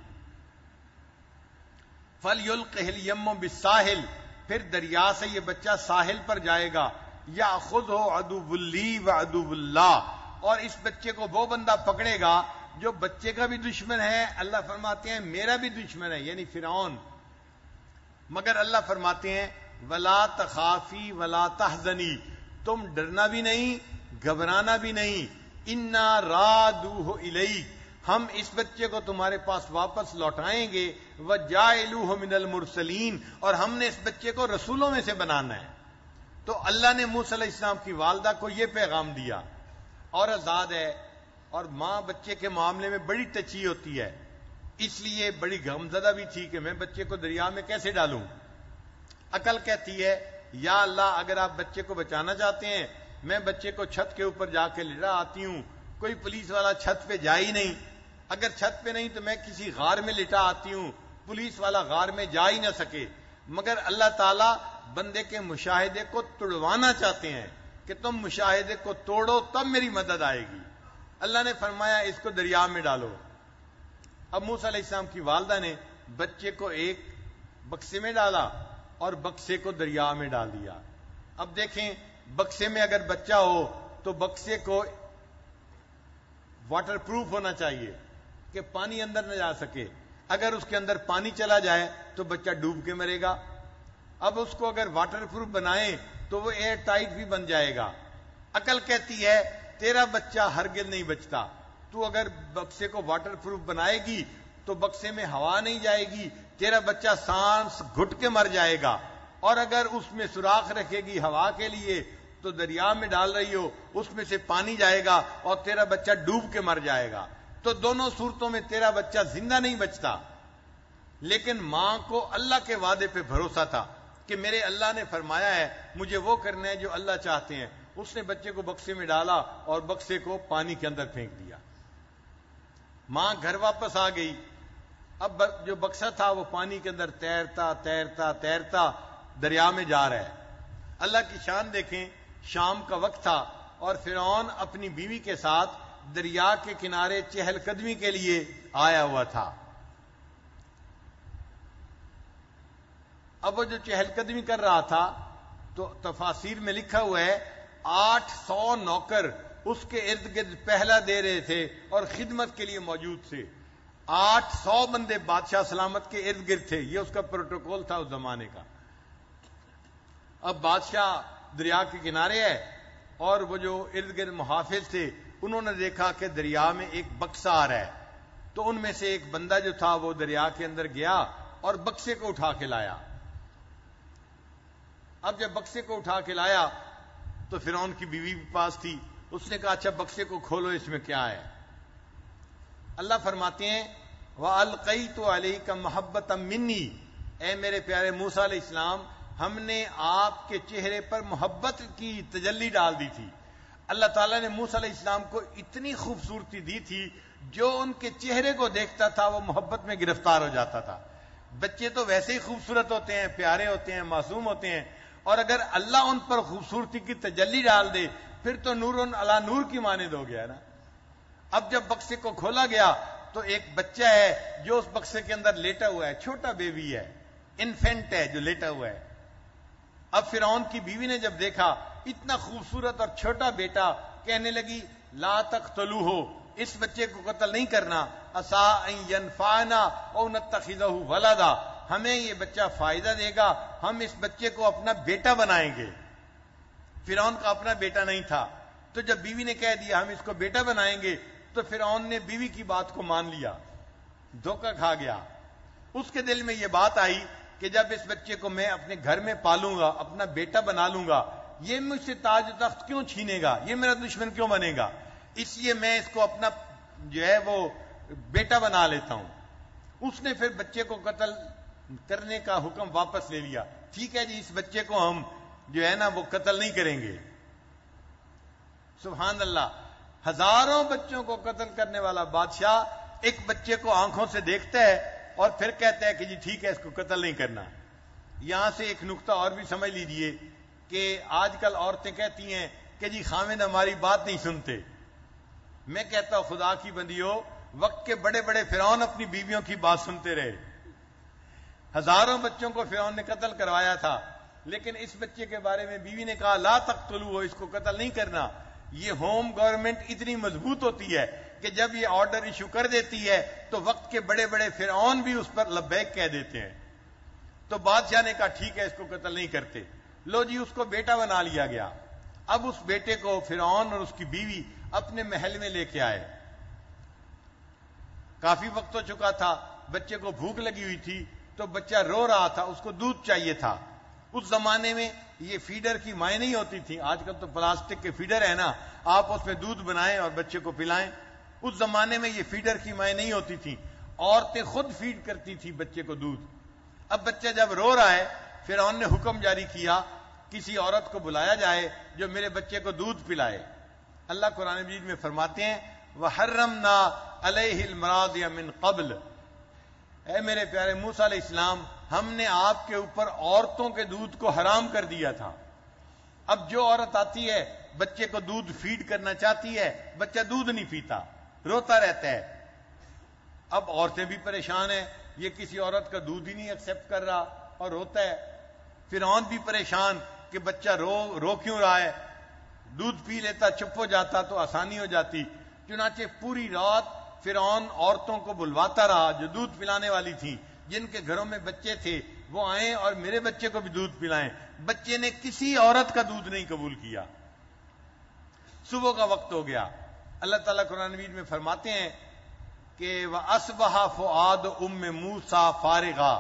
فَلْيُلْقِهِ الْيَمُّ بِالسَّاحِلِ، پھر دریا سے یہ بچہ ساحل پر جائے گا۔ يَأْخُذْهُ عَدُوٌّ لِّي وَعَدُوٌّ اللَّهِ، اور اس بچے کو وہ بندہ پکڑے گا جو بچے کا بھی دشمن ہے، اللہ فرماتے ہیں میرا بھی دشمن ہے، یعنی فرعون۔ مگر اللہ فرماتے ہیں وَلَا تَخَافِي وَلَا تَحْزَنِي، تم ڈرنا بھی نہیں گھبرانا بھی نہیں، اِنَّا رَادُوهُ إِلَيْكَ، ہم اس بچے کو تمہارے پاس واپس لوٹائیں گے، وَجَاعِلُوهُ مِنَ الْمُرْسَلِينَ، اور ہم نے اس بچے کو رسولوں میں سے بنانا ہے۔ تو اللہ نے موسیٰ علیہ السلام کی والدہ کو یہ پیغام دیا، اور آزاد ہے، اور ماں بچے کے معاملے میں بڑی ٹچی ہوتی ہے، اس لیے بڑی غمزدہ بھی تھی کہ میں بچے کو دریا میں کیسے ڈالوں۔ عقل کہتی ہے یا اللہ اگر آپ بچے کو بچانا چاہتے ہیں، میں بچے کو چھت کے اوپر جا کے لٹا آتی ہوں، کوئی پولیس والا چھت پہ جا ہی نہیں، اگر چھت پہ نہیں تو میں کسی غار میں لٹا آتی ہوں، پولیس والا غار میں جا ہی نہ سکے۔ مگر اللہ تعالیٰ بندے کے مشاہدے کو توڑوانا چاہتے ہیں کہ تم مشاہدے کو توڑو تب میری مدد آئے گی۔ اللہ نے فرمایا اس کو دریا میں ڈالو۔ اب موسیٰ علیہ السلام کی والدہ نے بچے کو ایک بکسے میں ڈالا اور بکسے کو دریا میں ڈال دیا۔ اب دیکھیں بکسے میں اگر بچہ ہو تو بکسے کو واٹر پروف ہونا چاہیے کہ پانی اندر نہ جا سکے، اگر اس کے اندر پانی چلا جائے تو بچہ ڈوب کے مرے گا۔ اب اس کو اگر واٹر پروف بنائیں تو وہ ایئر ٹائٹ بھی بن جائے گا۔ عقل کہتی ہے تیرا بچہ ہرگز نہیں بچتا، تو اگر بکسے کو واٹر پروف بنائے گی تو بکسے میں ہوا نہیں جائے گی، تیرا بچہ سانس گھٹ کے مر جائے گا، اور اگر اس میں سوراخ رکھے گی ہوا کے لیے تو دریا میں ڈال رہی ہو اس میں سے پانی جائے گا اور تیرا بچہ ڈوب کے مر جائے گا۔ تو دونوں صورتوں میں تیرا بچہ زندہ نہیں بچتا۔ لیکن ماں کو اللہ کے وعدے پہ بھروسہ تھا کہ میرے اللہ نے فرمایا ہے مجھے وہ کرنا ہے جو اللہ چاہتے ہیں۔ اس نے بچے کو بکسے میں ڈالا اور بکسے کو پانی کے اندر پھینک دیا۔ ماں گھر واپس آ گئی، اب جو بکسا تھا وہ پانی کے اندر تیرتا تیرتا تیرتا دریا میں جا رہا ہے۔ اللہ کی شان دیکھیں، شام کا وقت تھا اور فرعون اپنی بیوی کے ساتھ دریا کے کنارے چہل قدمی کے لیے آیا ہوا تھا۔ اب وہ جو چہل قدمی کر رہا تھا تو تفاسیر میں لکھا ہوا ہے 800 نوکر اس کے ارد گرد پہلا دے رہے تھے اور خدمت کے لیے موجود تھے۔ 800 بندے بادشاہ سلامت کے ارد گرد تھے، یہ اس کا پروٹوکول تھا اس زمانے کا۔ اب بادشاہ دریا کے کنارے ہے اور وہ جو ارد گرد محافظ تھے انہوں نے دیکھا کہ دریا میں ایک بکسا آ رہا ہے، تو ان میں سے ایک بندہ جو تھا وہ دریا کے اندر گیا اور بکسے کو اٹھا کے لایا۔ اب جب بکسے کو اٹھا کے لایا تو فرعون کی بیوی بھی پاس تھی. اس نے کہا اچھا بکسے کو کھولو, اس میں کیا ہے؟ اللہ فرماتے ہیں وَأَلْقَيْتُ عَلَيْكَ مَحَبَّةً مِّنِّي, اے میرے پیارے موسیٰ علیہ السلام, ہم نے آپ کے چہرے پر محبت کی تجلی ڈال دی تھی. اللہ تعالیٰ نے موسیٰ علیہ السلام کو اتنی خوبصورتی دی تھی, جو ان کے چہرے کو دیکھتا تھا وہ محبت میں گرفتار ہو جاتا تھا. بچے تو ویسے ہی خوبصورت ہوتے ہیں, پیارے ہوتے ہیں, معصوم ہوتے ہیں, اور اگر اللہ ان پر خوبصورتی کی تجلی ڈال دے پھر تو نور علی نور کی مانند ہو گیا نا. اب جب بکسے کو کھولا گیا تو ایک بچہ ہے جو اس بکسے کے اندر لیٹا ہوا ہے, چھوٹا بیبی ہے, انفینٹ ہے جو لیٹا ہوا ہے. اب فرعون کی بیوی نے جب دیکھا اتنا خوبصورت اور چھوٹا بیٹا, کہنے لگی لا تقتلوہ, اس بچے کو قتل نہیں کرنا, عسیٰ ان ینفعنا او نتخذہ ولدا, ہمیں یہ بچہ فائدہ دے گا, ہم اس بچے کو اپنا بیٹا بنائیں گے. فرعون کا اپنا بیٹا نہیں تھا, تو جب بیوی نے کہہ دیا ہم اس کو بیٹا بنائیں گے تو فرعون نے بیوی کی بات کو مان لیا, دھوکہ کھا گیا. اس کے دل میں یہ بات آئی کہ جب اس بچے کو میں اپنے گھر میں پالوں گا, اپنا بیٹا بنا لوں گا, یہ مجھ سے تاج و تخت کیوں چھینے گا, یہ میرا دشمن کیوں بنے گا, اس لیے میں اس کو اپنا جو ہے وہ بیٹا بنا لیتا ہوں. اس نے پھر بچے کو قتل کرنے کا حکم واپس لے لیا. ٹھیک ہے جی, اس بچے کو ہم جو ہے نا وہ قتل نہیں کریں گے. سبحان اللہ, ہزاروں بچوں کو قتل کرنے والا بادشاہ ایک بچے کو آنکھوں سے دیکھتا ہے اور پھر کہتا ہے کہ جی ٹھیک ہے اس کو قتل نہیں کرنا. یہاں سے ایک نقطہ اور بھی سمجھ لیجئے کہ آج کل عورتیں کہتی ہیں کہ جی خاوند ہماری بات نہیں سنتے. میں کہتا ہوں خدا کی بندیو, وقت کے بڑے بڑے فرعون اپنی بیویوں کی بات سنتے رہے. ہزاروں بچوں کو فرعون نے قتل کروایا تھا, لیکن اس بچے کے بارے میں بیوی نے کہا لا تقتلوہ, اس کو قتل نہیں کرنا. یہ ہوم گورنمنٹ اتنی مضبوط ہوتی ہے کہ جب یہ آرڈر ایشو کر دیتی ہے تو وقت کے بڑے بڑے فرعون بھی اس پر لبیک کہہ دیتے ہیں. تو بادشاہ نے کہا ٹھیک ہے اس کو قتل نہیں کرتے. لو جی, اس کو بیٹا بنا لیا گیا. اب اس بیٹے کو فرعون اور اس کی بیوی اپنے محل میں لے کے آئے. کافی وقت ہو چکا تھا, بچے کو بھوک لگی ہوئی تھی, تو بچہ رو رہا تھا, اس کو دودھ چاہیے تھا. اس زمانے میں یہ فیڈر کی مائیں نہیں ہوتی تھی, آج کل تو پلاسٹک کے فیڈر ہے نا, آپ اس میں دودھ بنائیں اور بچے کو پلائیں. اس زمانے میں یہ فیڈر کی مائیں نہیں ہوتی تھی, عورتیں خود فیڈ کرتی تھی بچے کو دودھ. اب بچہ جب رو رہا ہے, فرعون نے حکم جاری کیا کسی عورت کو بلایا جائے جو میرے بچے کو دودھ پلائے. اللہ قرآن مجید میں فرماتے ہیں وَحَرَّمْنَا عَلَيْهِ الْمَرَاضِعَ مِنْ قَبْلِ, اے میرے پیارے موسیٰ علیہ السلام, ہم نے آپ کے اوپر عورتوں کے دودھ کو حرام کر دیا تھا. اب جو عورت آتی ہے بچے کو دودھ فیڈ کرنا چاہتی ہے, بچہ دودھ نہیں پیتا, روتا رہتا ہے. اب عورتیں بھی پریشان ہیں, یہ کسی عورت کا دودھ ہی نہیں ایکسپٹ کر رہا اور روتا ہے. فرعون بھی پریشان کہ بچہ رو کیوں رہا ہے, دودھ پی لیتا چپ ہو جاتا تو آسانی ہو جاتی. چنانچہ پوری رات فرعون عورتوں کو بلواتا رہا جو دودھ پلانے والی تھیں, جن کے گھروں میں بچے تھے وہ آئیں اور میرے بچے کو بھی دودھ پلائیں. بچے نے کسی عورت کا دودھ نہیں قبول کیا. صبح کا وقت ہو گیا. اللہ تعالیٰ قرآن مجید میں فرماتے ہیں کہ وَأَصْبَحَ فُؤَادُ أُمِّ مُوسَىٰ فَارِغًا,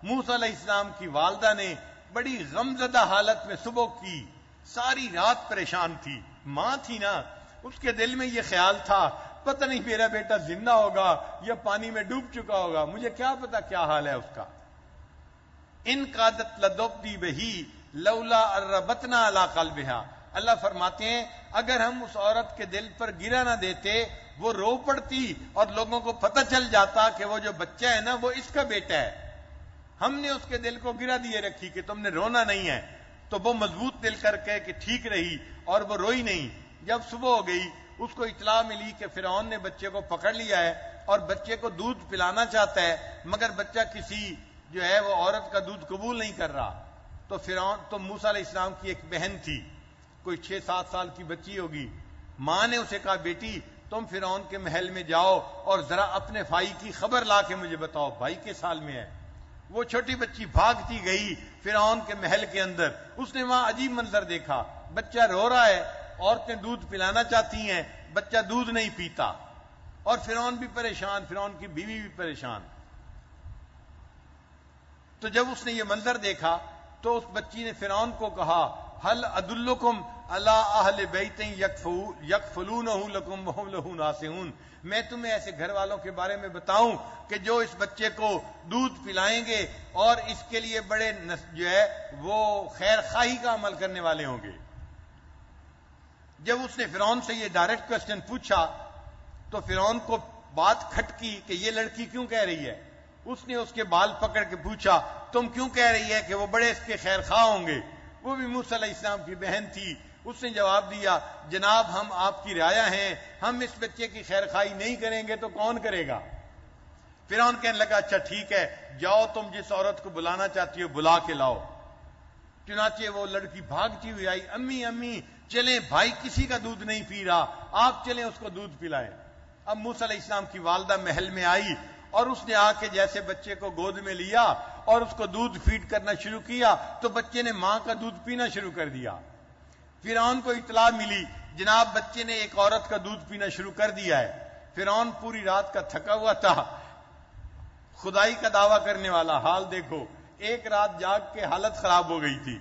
موسیٰ علیہ السلام کی والدہ نے بڑی غمزدہ حالت میں صبح کی, ساری رات پریشان تھی. ماں تھی نا, اس کے دل میں یہ خیال تھا پتہ نہیں میرا بیٹا زندہ ہوگا یا پانی میں ڈوب چکا ہوگا, مجھے کیا پتا کیا حال ہے اس کا. ان قادت لتبدی بہی لولا اربتنا علی قلبہا, اللہ فرماتے ہیں اگر ہم اس عورت کے دل پر گرا نہ دیتے وہ رو پڑتی اور لوگوں کو پتہ چل جاتا کہ وہ جو بچہ ہے نا وہ اس کا بیٹا ہے. ہم نے اس کے دل کو گرا دیے رکھی کہ تم نے رونا نہیں ہے, تو وہ مضبوط دل کر کے کہ ٹھیک رہی اور وہ روئی نہیں. جب صبح ہو گئی اس کو اطلاع ملی کہ فرعون نے بچے کو پکڑ لیا ہے اور بچے کو دودھ پلانا چاہتا ہے, مگر بچہ کسی جو ہے وہ عورت کا دودھ قبول نہیں کر رہا. تو فرعون, تو موسیٰ علیہ السلام کی ایک بہن تھی, کوئی 6-7 سال کی بچی ہوگی. ماں نے اسے کہا بیٹی تم فرعون کے محل میں جاؤ اور ذرا اپنے بھائی کی خبر لا کے مجھے بتاؤ بھائی کس حال میں ہے. وہ چھوٹی بچی بھاگتی گئی فرعون کے محل کے اندر. اس نے وہاں عجیب منظر دیکھا, بچہ رو رہا ہے, عورتیں دودھ پلانا چاہتی ہیں, بچہ دودھ نہیں پیتا, اور فرعون بھی پریشان, فرعون کی بیوی بھی پریشان. تو جب اس نے یہ منظر دیکھا تو اس بچی نے فرعون کو کہا ہل ادلکم علی اہل بیت یکفلونہ لکم وہم لہ ناصحون، میں تمہیں ایسے گھر والوں کے بارے میں بتاؤں کہ جو اس بچے کو دودھ پلائیں گے اور اس کے لیے بڑے جو ہے وہ خیر خواہی کا عمل کرنے والے ہوں گے۔ جب اس نے فرعون سے یہ ڈائریکٹ کوسچن پوچھا تو فرعون کو بات کھٹکی کہ یہ لڑکی کیوں کہہ رہی ہے۔ اس نے اس کے بال پکڑ کے پوچھا تم کیوں کہہ رہی ہے کہ وہ بڑے اس کے خیر خواہ ہوں گے، وہ بھی موسیٰ علیہ السلام کی بہن تھی۔ اس نے جواب دیا جناب ہم آپ کی رعایا ہیں، ہم اس بچے کی خیر خواہی نہیں کریں گے تو کون کرے گا؟ فرعون کہنے لگا اچھا ٹھیک ہے، جاؤ تم جس عورت کو بلانا چاہتی ہو بلا کے لاؤ۔ چنانچہ وہ لڑکی بھاگتی ہوئی آئی، امی امی چلیں، بھائی کسی کا دودھ نہیں پی رہا، آپ چلیں اس کو دودھ پلائیں۔ اب موسیٰ علیہ السلام کی والدہ محل میں آئی اور اس نے آ کے جیسے بچے کو گود میں لیا اور اس کو دودھ فیڈ کرنا شروع کیا تو بچے نے ماں کا دودھ پینا شروع کر دیا۔ فرعون کو اطلاع ملی جناب بچے نے ایک عورت کا دودھ پینا شروع کر دیا ہے۔ فرعون پوری رات کا تھکا ہوا تھا، خدائی کا دعویٰ کرنے والا، حال دیکھو، ایک رات جاگ کے حالت خراب ہو گئی تھی۔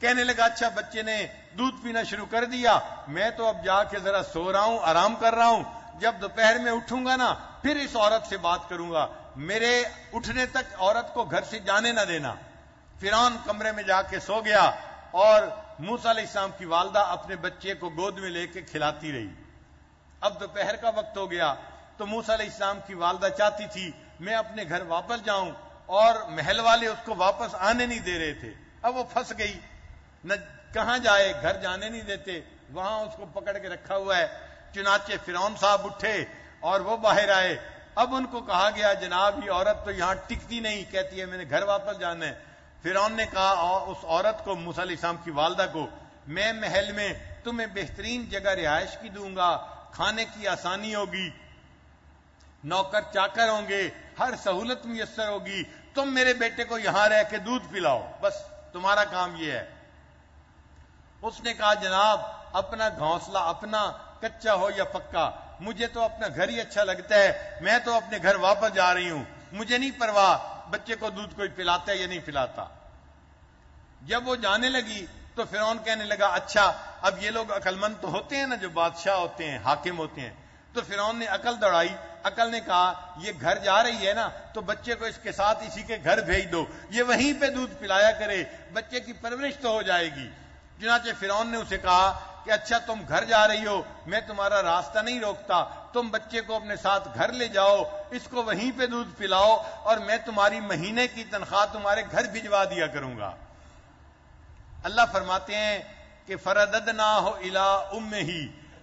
کہنے لگا اچھا بچے نے دودھ پینا شروع کر دیا، میں تو اب جا کے ذرا سو رہا ہوں، آرام کر رہا ہوں، جب دوپہر میں اٹھوں گا نا پھر اس عورت سے بات کروں گا، میرے اٹھنے تک عورت کو گھر سے جانے نہ دینا۔ فرعون کمرے میں جا کے سو گیا اور موسیٰ علیہ السلام کی والدہ اپنے بچے کو گود میں لے کے کھلاتی رہی۔ اب دوپہر کا وقت ہو گیا تو موسیٰ علیہ السلام کی والدہ چاہتی تھی میں اپنے گھر واپس جاؤں اور محل والے اس کو واپس آنے نہیں دے رہے تھے۔ اب وہ پھنس گئی، نہ کہاں جائے، گھر جانے نہیں دیتے، وہاں اس کو پکڑ کے رکھا ہوا ہے۔ چنانچہ فرعون صاحب اٹھے اور وہ باہر آئے۔ اب ان کو کہا گیا جناب یہ عورت تو یہاں ٹکتی نہیں، کہتی ہے میں نے گھر واپس جانا ہے۔ فرعون نے کہا اس عورت کو، موسیٰ علیہ السلام کی والدہ کو، میں محل میں تمہیں بہترین جگہ رہائش کی دوں گا، کھانے کی آسانی ہوگی، نوکر چاکر ہوں گے، ہر سہولت میسر ہوگی، تم میرے بیٹے کو یہاں رہ کے دودھ پلاؤ، بس تمہارا کام یہ ہے۔ اس نے کہا جناب اپنا گھونسلہ اپنا، کچا ہو یا پکا، مجھے تو اپنا گھر ہی اچھا لگتا ہے، میں تو اپنے گھر واپس جا رہی ہوں، مجھے نہیں پرواہ بچے کو دودھ کوئی پلاتا ہے یا نہیں پلاتا۔ جب وہ جانے لگی تو فرعون کہنے لگا اچھا اب یہ لوگ عقل مند تو ہوتے ہیں نا، جو بادشاہ ہوتے ہیں، حاکم ہوتے ہیں، تو فرعون نے عقل دوڑائی، عقل نے کہا یہ گھر جا رہی ہے نا تو بچے کو اس کے ساتھ اسی کے گھر بھیج دو، یہ وہیں پہ دودھ پلایا کرے، بچے کی پرورش تو ہو جائے گی۔ چنانچہ فرعون نے اسے کہا کہ اچھا تم گھر جا رہی ہو، میں تمہارا راستہ نہیں روکتا، تم بچے کو اپنے ساتھ گھر لے جاؤ، اس کو وہیں پہ دودھ پلاؤ اور میں تمہاری مہینے کی تنخواہ تمہارے گھر بھجوا دیا کروں گا۔ اللہ فرماتے ہیں کہ فرددناہ الی امہ،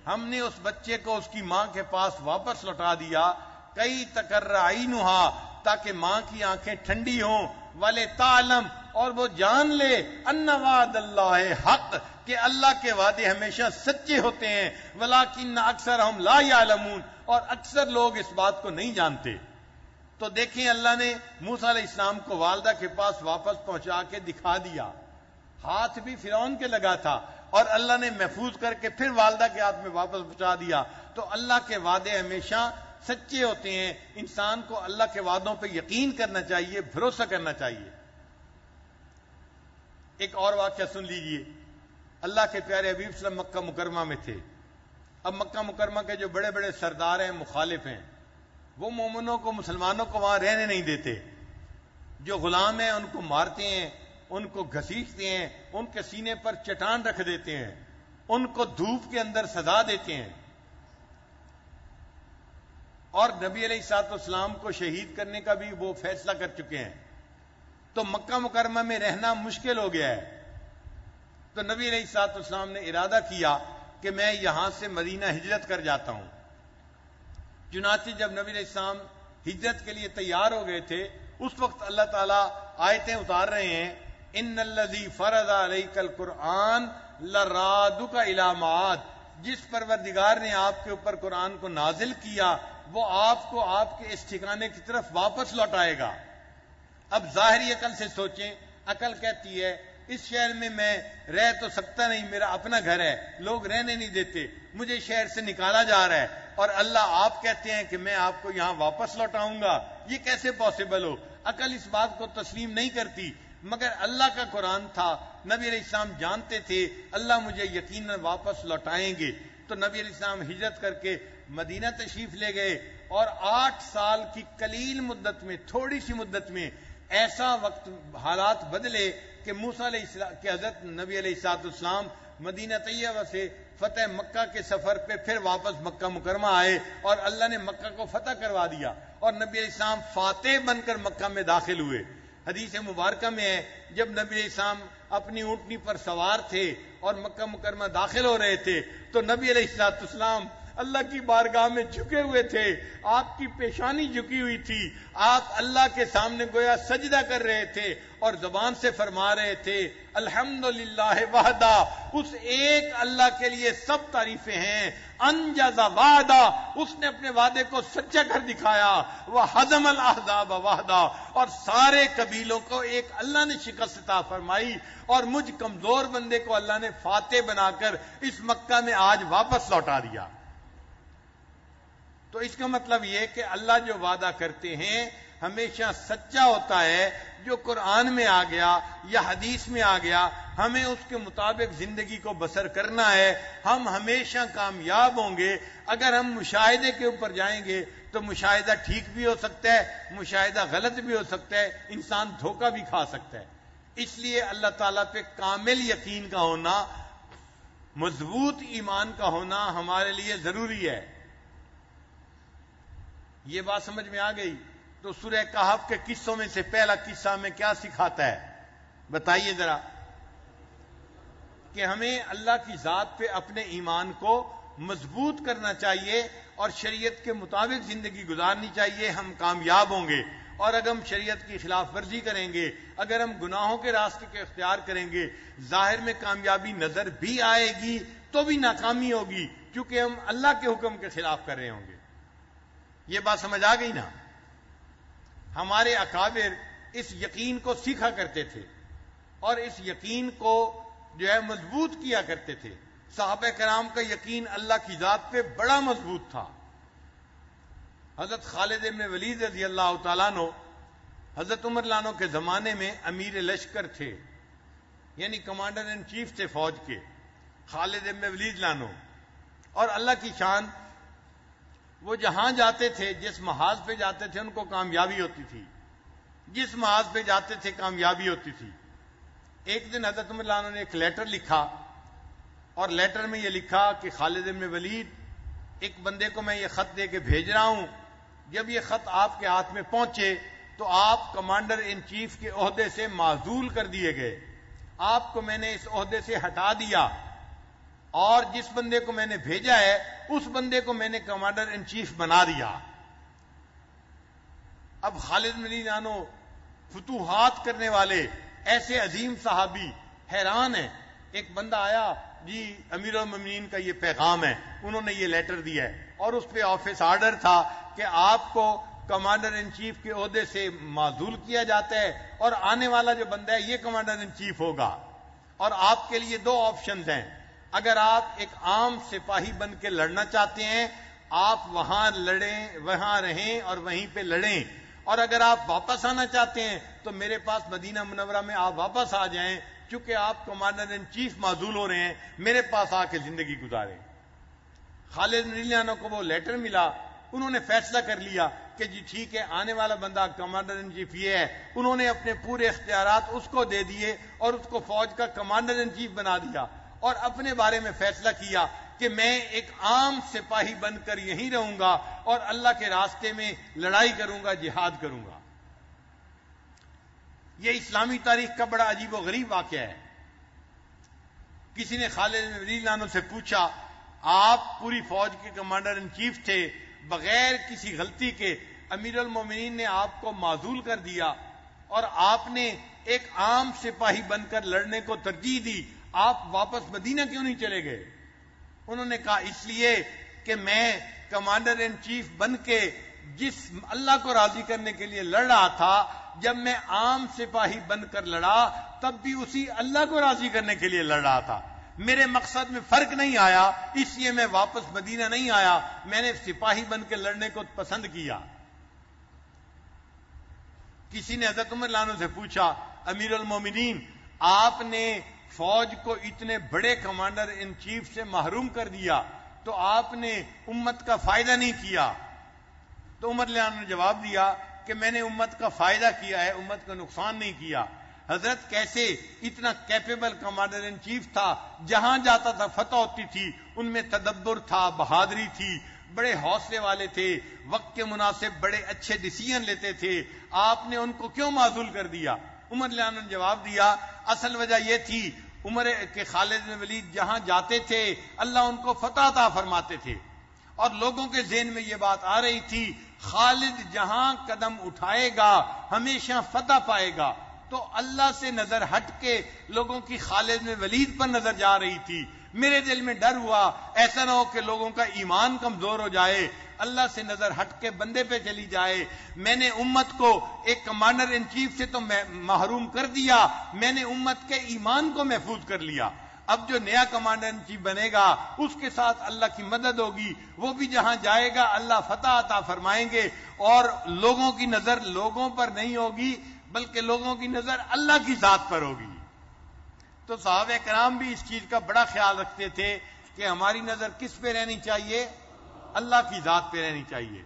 ہم نے اس بچے کو اس کی ماں کے پاس واپس لوٹا دیا، کئی تقر عینھا، تاکہ ماں کی آنکھیں ٹھنڈی ہوں، ولتعلم، اور وہ جان لے، ان وعد اللہ حق، کہ اللہ کے وعدے ہمیشہ سچے ہوتے ہیں، ولکن اکثرہم لا یعلمون، اور اکثر لوگ اس بات کو نہیں جانتے۔ تو دیکھیں اللہ نے موسیٰ علیہ السلام کو والدہ کے پاس واپس پہنچا کے دکھا دیا، ہاتھ بھی فرعون کے لگا تھا اور اللہ نے محفوظ کر کے پھر والدہ کے ہاتھ میں واپس پہنچا دیا۔ تو اللہ کے وعدے ہمیشہ سچے ہوتے ہیں، انسان کو اللہ کے وعدوں پہ یقین کرنا چاہیے، بھروسہ کرنا چاہیے۔ ایک اور واقعہ سن لیجئے، اللہ کے پیارے حبیب صلی اللہ علیہ وسلم مکہ مکرمہ میں تھے۔ اب مکہ مکرمہ کے جو بڑے بڑے سردار ہیں، مخالف ہیں، وہ مومنوں کو، مسلمانوں کو وہاں رہنے نہیں دیتے، جو غلام ہیں ان کو مارتے ہیں، ان کو گھسیٹتے ہیں، ان کے سینے پر چٹان رکھ دیتے ہیں، ان کو دھوپ کے اندر سزا دیتے ہیں، اور نبی علیہ الصلوۃ والسلام کو شہید کرنے کا بھی وہ فیصلہ کر چکے ہیں۔ تو مکہ مکرمہ میں رہنا مشکل ہو گیا ہے، تو نبی علیہ الصلوۃ والسلام نے ارادہ کیا کہ میں یہاں سے مدینہ ہجرت کر جاتا ہوں۔ چنانچہ جب نبی علیہ السلام ہجرت کے لیے تیار ہو گئے تھے، اس وقت اللہ تعالیٰ آیتیں اتار رہے ہیں، ان الذی فرض علیک القرآن لرادک الی معاد، جس پروردگار نے آپ کے اوپر قرآن کو نازل کیا وہ آپ کو آپ کے اس ٹھکانے کی طرف واپس لوٹائے گا۔ اب ظاہری عقل سے سوچیں، عقل کہتی ہے اس شہر میں میں رہ تو سکتا نہیں، میرا اپنا گھر ہے، لوگ رہنے نہیں دیتے، مجھے شہر سے نکالا جا رہا ہے، اور اللہ آپ کہتے ہیں کہ میں آپ کو یہاں واپس لوٹاؤں گا، یہ کیسے پاسبل ہو؟ عقل اس بات کو تسلیم نہیں کرتی۔ مگر اللہ کا قرآن تھا. نبی علیہ السلام جانتے تھے اللہ مجھے یقیناً واپس لوٹائیں گے. تو نبی علیہ السلام ہجرت کر کے مدینہ تشریف لے گئے اور 8 سال کی قلیل مدت میں، تھوڑی سی مدت میں ایسا وقت حالات بدلے کہ موسیٰ علیہ السلام کہ حضرت نبی علیہ السلام مدینہ طیبہ سے فتح مکہ کے سفر پہ پھر واپس مکہ مکرمہ آئے اور اللہ نے مکہ کو فتح کروا دیا اور نبی علیہ السلام فاتح بن کر مکہ میں داخل ہوئے. حدیث مبارکہ میں ہے جب نبی علیہ السلام اپنی اونٹنی پر سوار تھے اور مکہ مکرمہ داخل ہو رہے تھے تو نبی علیہ السلام اللہ کی بارگاہ میں جھکے ہوئے تھے. آپ کی پیشانی جھکی ہوئی تھی. آپ اللہ کے سامنے گویا سجدہ کر رہے تھے اور زبان سے فرما رہے تھے الحمدللہ وحدہ، اس ایک اللہ کے لیے سب تعریفیں ہیں. انجز وعدہ، اس نے اپنے وعدے کو سچا کر دکھایا. وہزم الاحزاب وحدہ، اور سارے قبیلوں کو ایک اللہ نے شکست عطا فرمائی اور مجھ کمزور بندے کو اللہ نے فاتح بنا کر اس مکہ میں آج واپس لوٹا دیا. تو اس کا مطلب یہ کہ اللہ جو وعدہ کرتے ہیں ہمیشہ سچا ہوتا ہے. جو قرآن میں آ گیا یا حدیث میں آ گیا ہمیں اس کے مطابق زندگی کو بسر کرنا ہے. ہم ہمیشہ کامیاب ہوں گے. اگر ہم مشاہدے کے اوپر جائیں گے تو مشاہدہ ٹھیک بھی ہو سکتا ہے، مشاہدہ غلط بھی ہو سکتا ہے، انسان دھوکہ بھی کھا سکتا ہے. اس لیے اللہ تعالیٰ پہ کامل یقین کا ہونا، مضبوط ایمان کا ہونا ہمارے لیے ضروری ہے. یہ بات سمجھ میں آ گئی؟ تو سورہ کہف کے قصوں میں سے پہلا قصہ ہمیں کیا سکھاتا ہے بتائیے ذرا؟ کہ ہمیں اللہ کی ذات پہ اپنے ایمان کو مضبوط کرنا چاہیے اور شریعت کے مطابق زندگی گزارنی چاہیے. ہم کامیاب ہوں گے. اور اگر ہم شریعت کی خلاف ورزی کریں گے، اگر ہم گناہوں کے راستے کے اختیار کریں گے، ظاہر میں کامیابی نظر بھی آئے گی تو بھی ناکامی ہوگی کیونکہ ہم اللہ کے حکم کے خلاف کر رہے ہوں گے. یہ بات سمجھ آ گئی نا؟ ہمارے اکابر اس یقین کو سیکھا کرتے تھے اور اس یقین کو جو ہے مضبوط کیا کرتے تھے. صحابہ کرام کا یقین اللہ کی ذات پہ بڑا مضبوط تھا. حضرت خالد بن ولید رضی اللہ تعالیٰ عنہ حضرت عمر لانو کے زمانے میں امیر لشکر تھے، یعنی کمانڈر ان چیف تھے فوج کے، خالد بن ولید لانو. اور اللہ کی شان، وہ جہاں جاتے تھے، جس محاذ پہ جاتے تھے ان کو کامیابی ہوتی تھی، جس محاذ پہ جاتے تھے کامیابی ہوتی تھی. ایک دن حضرت عمر لانو نے ایک لیٹر لکھا اور لیٹر میں یہ لکھا کہ خالد بن ولید، ایک بندے کو میں یہ خط دے کے بھیج رہا ہوں، جب یہ خط آپ کے ہاتھ میں پہنچے تو آپ کمانڈر ان چیف کے عہدے سے معزول کر دیے گئے. آپ کو میں نے اس عہدے سے ہٹا دیا اور جس بندے کو میں نے بھیجا ہے اس بندے کو میں نے کمانڈر ان چیف بنا دیا. اب خالد بن ولید لانو فتوحات کرنے والے ایسے عظیم صحابی حیران ہیں. ایک بندہ آیا، جی امیر المومنین کا یہ پیغام ہے، انہوں نے یہ لیٹر دیا ہے اور اس پہ آفس آرڈر تھا کہ آپ کو کمانڈر ان چیف کے عہدے سے معزول کیا جاتا ہے اور آنے والا جو بندہ ہے یہ کمانڈر ان چیف ہوگا. اور آپ کے لیے 2 آپشنز ہیں. اگر آپ ایک عام سپاہی بن کے لڑنا چاہتے ہیں آپ وہاں لڑیں، وہاں رہیں اور وہیں پہ لڑیں، اور اگر آپ واپس آنا چاہتے ہیں تو میرے پاس مدینہ منورہ میں آپ واپس آ جائیں، چونکہ آپ کمانڈر ان چیف معزول ہو رہے ہیں، میرے پاس آ کے زندگی گزاریں. خالد بن ولید لانو کو وہ لیٹر ملا، انہوں نے فیصلہ کر لیا کہ جی ٹھیک ہے، آنے والا بندہ کمانڈر ان چیف یہ ہے. انہوں نے اپنے پورے اختیارات اس کو دے دیے اور اس کو فوج کا کمانڈر ان چیف بنا دیا اور اپنے بارے میں فیصلہ کیا کہ میں ایک عام سپاہی بن کر یہیں رہوں گا اور اللہ کے راستے میں لڑائی کروں گا، جہاد کروں گا. یہ اسلامی تاریخ کا بڑا عجیب و غریب واقعہ ہے. کسی نے خالد بن ولید لانو سے پوچھا، آپ پوری فوج کے کمانڈر ان چیف تھے، بغیر کسی غلطی کے امیر المومنین نے آپ کو معزول کر دیا اور آپ نے ایک عام سپاہی بن کر لڑنے کو ترجیح دی، آپ واپس مدینہ کیوں نہیں چلے گئے؟ انہوں نے کہا اس لیے کہ میں کمانڈر ان چیف بن کے جس اللہ کو راضی کرنے کے لیے لڑ رہا تھا، جب میں عام سپاہی بن کر لڑا تب بھی اسی اللہ کو راضی کرنے کے لیے لڑ رہا تھا. میرے مقصد میں فرق نہیں آیا، اس لیے میں واپس مدینہ نہیں آیا، میں نے سپاہی بن کے لڑنے کو پسند کیا. کسی نے حضرت عمر رضی اللہ عنہ سے پوچھا امیر المومنین آپ نے فوج کو اتنے بڑے کمانڈر ان چیف سے محروم کر دیا تو آپ نے امت کا فائدہ نہیں کیا. تو عمر رضی اللہ عنہ نے جواب دیا کہ میں نے امت کا فائدہ کیا ہے، امت کا نقصان نہیں کیا. حضرت کیسے اتنا کیپیبل کمانڈر ان چیف تھا، جہاں جاتا تھا فتح ہوتی تھی، ان میں تدبر تھا، بہادری تھی، بڑے حوصلے والے تھے، وقت کے مناسب بڑے اچھے ڈیسیژن لیتے تھے، آپ نے ان کو کیوں معزول کر دیا؟ عمر رضی اللہ عنہ نے جواب دیا اصل وجہ یہ تھی عمر کے خالد بن ولید جہاں جاتے تھے اللہ ان کو فتح عطا فرماتے تھے، اور لوگوں کے ذہن میں یہ بات آ رہی تھی خالد جہاں قدم اٹھائے گا ہمیشہ فتح پائے گا. تو اللہ سے نظر ہٹ کے لوگوں کی خالد بن ولید پر نظر جا رہی تھی. میرے دل میں ڈر ہوا ایسا نہ ہو کہ لوگوں کا ایمان کمزور ہو جائے، اللہ سے نظر ہٹ کے بندے پہ چلی جائے. میں نے امت کو ایک کمانڈر ان چیف سے تو محروم کر دیا، میں نے امت کے ایمان کو محفوظ کر لیا. اب جو نیا کمانڈر ان چیف بنے گا اس کے ساتھ اللہ کی مدد ہوگی، وہ بھی جہاں جائے گا اللہ فتح عطا فرمائیں گے، اور لوگوں کی نظر لوگوں پر نہیں ہوگی بلکہ لوگوں کی نظر اللہ کی ذات پر ہوگی. تو صحابہ کرام بھی اس چیز کا بڑا خیال رکھتے تھے کہ ہماری نظر کس پہ رہنی چاہیے؟ اللہ کی ذات پہ رہنی چاہیے.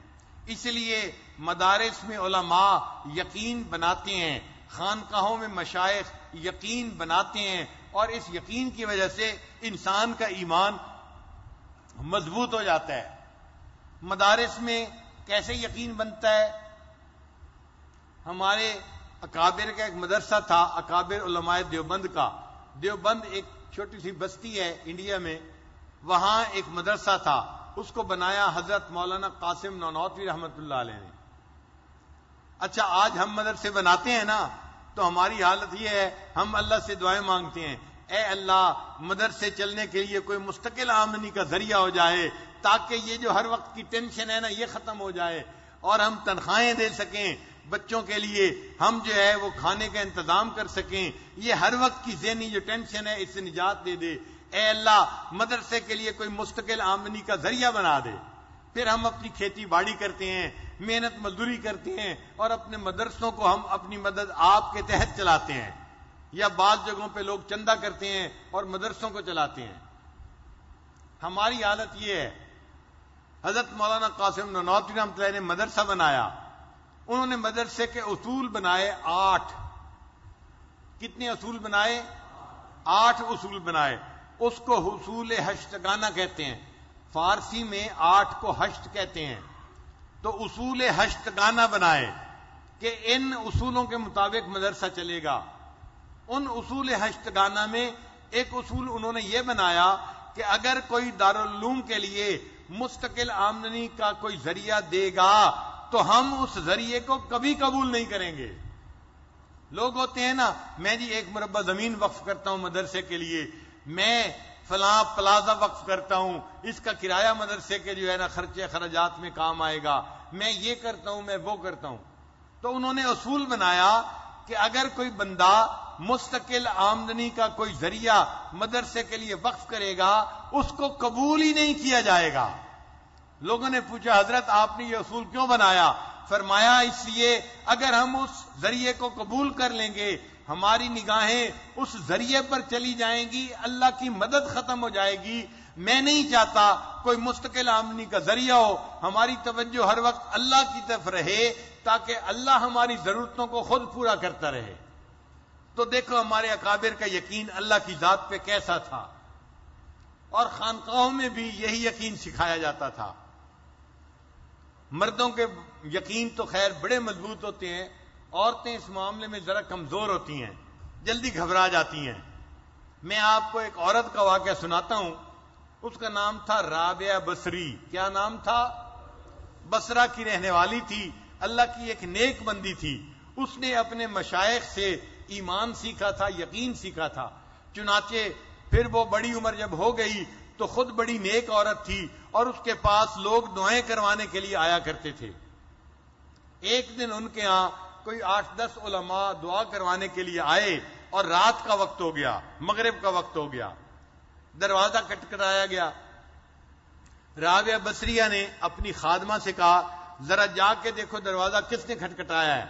اس لیے مدارس میں علماء یقین بناتے ہیں، خانقاہوں میں مشائخ یقین بناتے ہیں، اور اس یقین کی وجہ سے انسان کا ایمان مضبوط ہو جاتا ہے. مدارس میں کیسے یقین بنتا ہے؟ ہمارے اکابر کا ایک مدرسہ تھا، اکابر علماء دیوبند کا. دیوبند ایک چھوٹی سی بستی ہے انڈیا میں، وہاں ایک مدرسہ تھا، اس کو بنایا حضرت مولانا قاسم نانوتوی رحمۃ اللہ علیہ نے. اچھا آج ہم مدرسے بناتے ہیں نا تو ہماری حالت یہ ہے ہم اللہ سے دعائیں مانگتے ہیں، اے اللہ مدرسے چلنے کے لیے کوئی مستقل آمدنی کا ذریعہ ہو جائے تاکہ یہ جو ہر وقت کی ٹینشن ہے نا یہ ختم ہو جائے اور ہم تنخواہیں دے سکیں بچوں کے لیے، ہم جو ہے وہ کھانے کا انتظام کر سکیں، یہ ہر وقت کی ذہنی جو ٹینشن ہے اس سے نجات دے دے. اے اللہ مدرسے کے لیے کوئی مستقل آمدنی کا ذریعہ بنا دے. پھر ہم اپنی کھیتی باڑی کرتے ہیں، محنت مزدوری کرتے ہیں، اور اپنے مدرسوں کو ہم اپنی مدد آپ کے تحت چلاتے ہیں، یا بعض جگہوں پہ لوگ چندہ کرتے ہیں اور مدرسوں کو چلاتے ہیں. ہماری حالت یہ ہے. حضرت مولانا قاسم نانوتوی رحمۃ اللہ نے مدرسہ بنایا، انہوں نے مدرسے کے اصول بنائے 8. کتنے اصول بنائے؟ 8 اصول بنائے. اس کو حصول ہشتگانہ کہتے ہیں، فارسی میں 8 کو ہشت کہتے ہیں. تو اصول ہشتگانہ بنائے کہ ان اصولوں کے مطابق مدرسہ چلے گا. ان اصول ہشتگانہ میں ایک اصول انہوں نے یہ بنایا کہ اگر کوئی دارالعلوم کے لیے مستقل آمدنی کا کوئی ذریعہ دے گا تو ہم اس ذریعے کو کبھی قبول نہیں کریں گے. لوگ ہوتے ہیں نا، میں جی 1 مربع زمین وقف کرتا ہوں مدرسے کے لیے، میں فلاں پلازا وقف کرتا ہوں، اس کا کرایہ مدرسے کے جو ہے نا خرچے خراجات میں کام آئے گا، میں یہ کرتا ہوں، میں وہ کرتا ہوں. تو انہوں نے اصول بنایا کہ اگر کوئی بندہ مستقل آمدنی کا کوئی ذریعہ مدرسے کے لیے وقف کرے گا اس کو قبول ہی نہیں کیا جائے گا. لوگوں نے پوچھا حضرت آپ نے یہ اصول کیوں بنایا؟ فرمایا اس لیے اگر ہم اس ذریعے کو قبول کر لیں گے ہماری نگاہیں اس ذریعے پر چلی جائیں گی، اللہ کی مدد ختم ہو جائے گی. میں نہیں چاہتا کوئی مستقل آمدنی کا ذریعہ ہو، ہماری توجہ ہر وقت اللہ کی طرف رہے تاکہ اللہ ہماری ضرورتوں کو خود پورا کرتا رہے. تو دیکھو ہمارے اکابر کا یقین اللہ کی ذات پہ کیسا تھا، اور خانقاہوں میں بھی یہی یقین سکھایا جاتا تھا. مردوں کے یقین تو خیر بڑے مضبوط ہوتے ہیں، عورتیں اس معاملے میں ذرا کمزور ہوتی ہیں، جلدی گھبرا جاتی ہیں. میں آپ کو ایک عورت کا واقعہ سناتا ہوں. اس کا نام تھا رابعہ بصری. کیا نام تھا؟ بصرہ کی رہنے والی تھی، اللہ کی ایک نیک بندی تھی. اس نے اپنے مشائخ سے ایمان سیکھا تھا، یقین سیکھا تھا. چنانچہ پھر وہ بڑی عمر جب ہو گئی تو خود بڑی نیک عورت تھی اور اس کے پاس لوگ دعائیں کروانے کے لیے آیا کرتے تھے. ایک دن ان کے ہاں کوئی 8-10 علماء دعا کروانے کے لیے آئے اور رات کا وقت ہو گیا، مغرب کا وقت ہو گیا. دروازہ کٹکھٹایا گیا. رابعہ بصریہ نے اپنی خادمہ سے کہا ذرا جا کے دیکھو دروازہ کس نے کھٹکھٹایا ہے.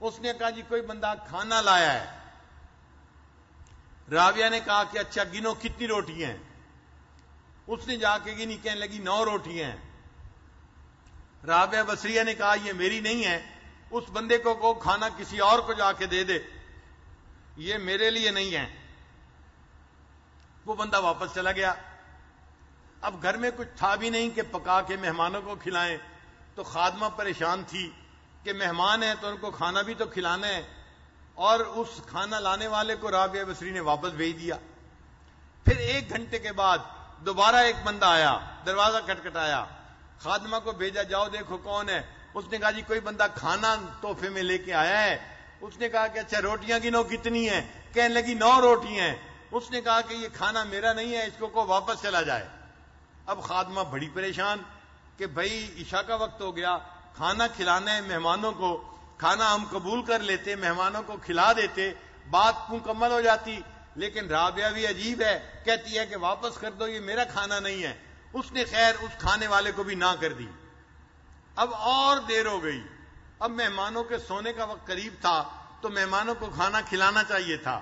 اس نے کہا جی کوئی بندہ کھانا لایا ہے. رابعہ نے کہا کہ اچھا گنو کتنی روٹیاں ہیں. اس نے جا کے گنی، کہنے لگی 9 روٹیاں ہیں. رابعہ بصریہ نے کہا یہ میری نہیں ہے، اس بندے کو کھانا کسی اور کو جا کے دے دے، یہ میرے لیے نہیں ہے. وہ بندہ واپس چلا گیا. اب گھر میں کچھ تھا بھی نہیں کہ پکا کے مہمانوں کو کھلائیں، تو خادمہ پریشان تھی کہ مہمان ہیں تو ان کو کھانا بھی تو کھلانا ہے، اور اس کھانا لانے والے کو رابعہ بصری نے واپس بھیج دیا. پھر 1 گھنٹے کے بعد دوبارہ ایک بندہ آیا، دروازہ کھٹکھٹایا، خادمہ کو بھیجا جاؤ دیکھو کون ہے. اس نے کہا جی کوئی بندہ کھانا تحفے میں لے کے آیا ہے. اس نے کہا کہ اچھا روٹیاں گنو کتنی ہیں. کہنے لگی 9 روٹیاں ہیں. اس نے کہا کہ یہ کھانا میرا نہیں ہے، اس کو واپس چلا جائے. اب خادمہ بڑی پریشان کہ بھائی عشاء کا وقت ہو گیا، کھانا کھلانا ہے مہمانوں کو، کھانا ہم قبول کر لیتے، مہمانوں کو کھلا دیتے، بات مکمل ہو جاتی. لیکن رابعہ بھی عجیب ہے، کہتی ہے کہ واپس کر دو، یہ میرا کھانا نہیں ہے. اس نے خیر اس کھانے والے کو بھی نہ کر دی. اب اور دیر ہو گئی. اب مہمانوں کے سونے کا وقت قریب تھا تو مہمانوں کو کھانا کھلانا چاہیے تھا.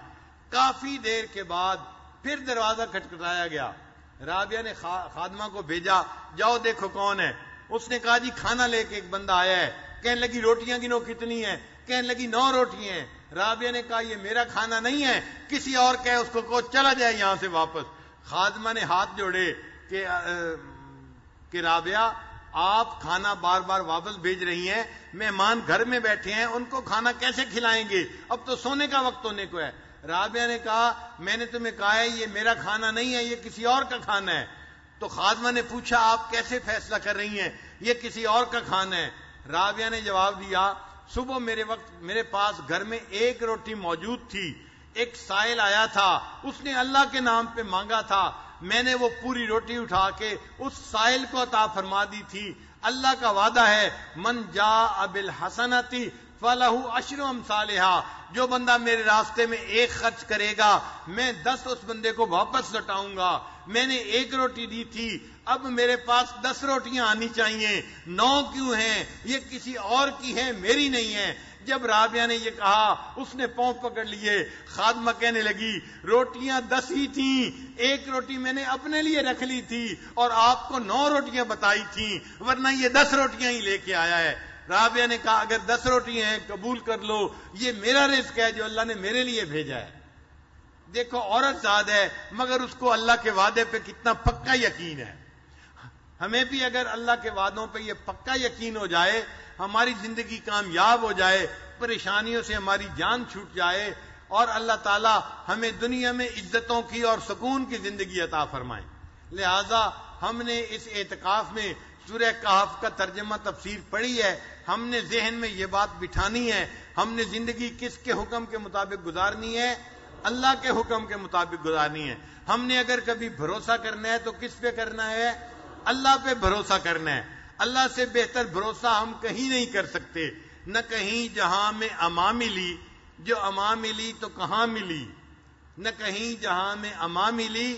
کافی دیر کے بعد پھر دروازہ کھٹکھٹایا گیا. رابعہ نے خادمہ کو بھیجا جاؤ دیکھو کون ہے. اس نے کہا جی کھانا لے کے ایک بندہ آیا ہے. کہنے لگی روٹیاں گنو کتنی ہیں. کہنے لگی 9 روٹیاں ہیں. رابعہ نے کہا یہ میرا کھانا نہیں ہے، کسی اور کہے اس کو چلا جائے یہاں سے واپس. خادمہ نے ہاتھ جوڑے کہ رابعہ آپ کھانا بار بار واپس بھیج رہی ہیں، مہمان گھر میں بیٹھے ہیں، ان کو کھانا کیسے کھلائیں گے، اب تو سونے کا وقت ہونے کو ہے. رابعہ نے کہا میں نے تمہیں کہا ہے یہ میرا کھانا نہیں ہے، یہ کسی اور کا کھانا ہے. تو خادمہ نے پوچھا آپ کیسے فیصلہ کر رہی ہیں، یہ کسی اور کا کھانا ہے. رابعہ نے جواب دیا صبح میرے پاس گھر میں 1 روٹی موجود تھی، ایک سائل آیا تھا، اس نے اللہ کے نام پہ مانگا تھا، میں نے وہ پوری روٹی اٹھا کے اس سائل کو عطا فرما دی تھی. اللہ کا وعدہ ہے من جاء بالحسنۃ فلہ 10 امثالھا، جو بندہ میرے راستے میں 1 خرچ کرے گا میں 10 اس بندے کو واپس لوٹاؤں گا. میں نے 1 روٹی دی تھی، اب میرے پاس 10 روٹیاں آنی چاہیے. 9 کیوں ہیں؟ یہ کسی اور کی ہیں، میری نہیں ہے. جب رابعہ نے یہ کہا اس نے پاؤں پکڑ لیے. خادمہ کہنے لگی روٹیاں 10 ہی تھیں، 1 روٹی میں نے اپنے لیے رکھ لی تھی اور آپ کو 9 روٹیاں بتائی تھیں، ورنہ یہ 10 روٹیاں ہی لے کے آیا ہے. رابعہ نے کہا اگر 10 روٹیاں ہیں قبول کر لو، یہ میرا رزق ہے جو اللہ نے میرے لیے بھیجا ہے. دیکھو عورت ذات ہے مگر اس کو اللہ کے وعدے پہ کتنا پکا یقین ہے. ہمیں بھی اگر اللہ کے وعدوں پہ یہ پکا یقین ہو جائے، ہماری زندگی کامیاب ہو جائے، پریشانیوں سے ہماری جان چھوٹ جائے، اور اللہ تعالی ہمیں دنیا میں عزتوں کی اور سکون کی زندگی عطا فرمائے. لہذا ہم نے اس اعتکاف میں سورہ کہف کا ترجمہ تفسیر پڑھی ہے. ہم نے ذہن میں یہ بات بٹھانی ہے، ہم نے زندگی کس کے حکم کے مطابق گزارنی ہے؟ اللہ کے حکم کے مطابق گزارنی ہے. ہم نے اگر کبھی بھروسہ کرنا ہے تو کس پہ کرنا ہے؟ اللہ پہ بھروسہ کرنا ہے. اللہ سے بہتر بھروسہ ہم کہیں نہیں کر سکتے. نہ کہیں جہاں میں اما ملی، جو اما ملی تو کہاں ملی، نہ کہیں جہاں میں اما ملی،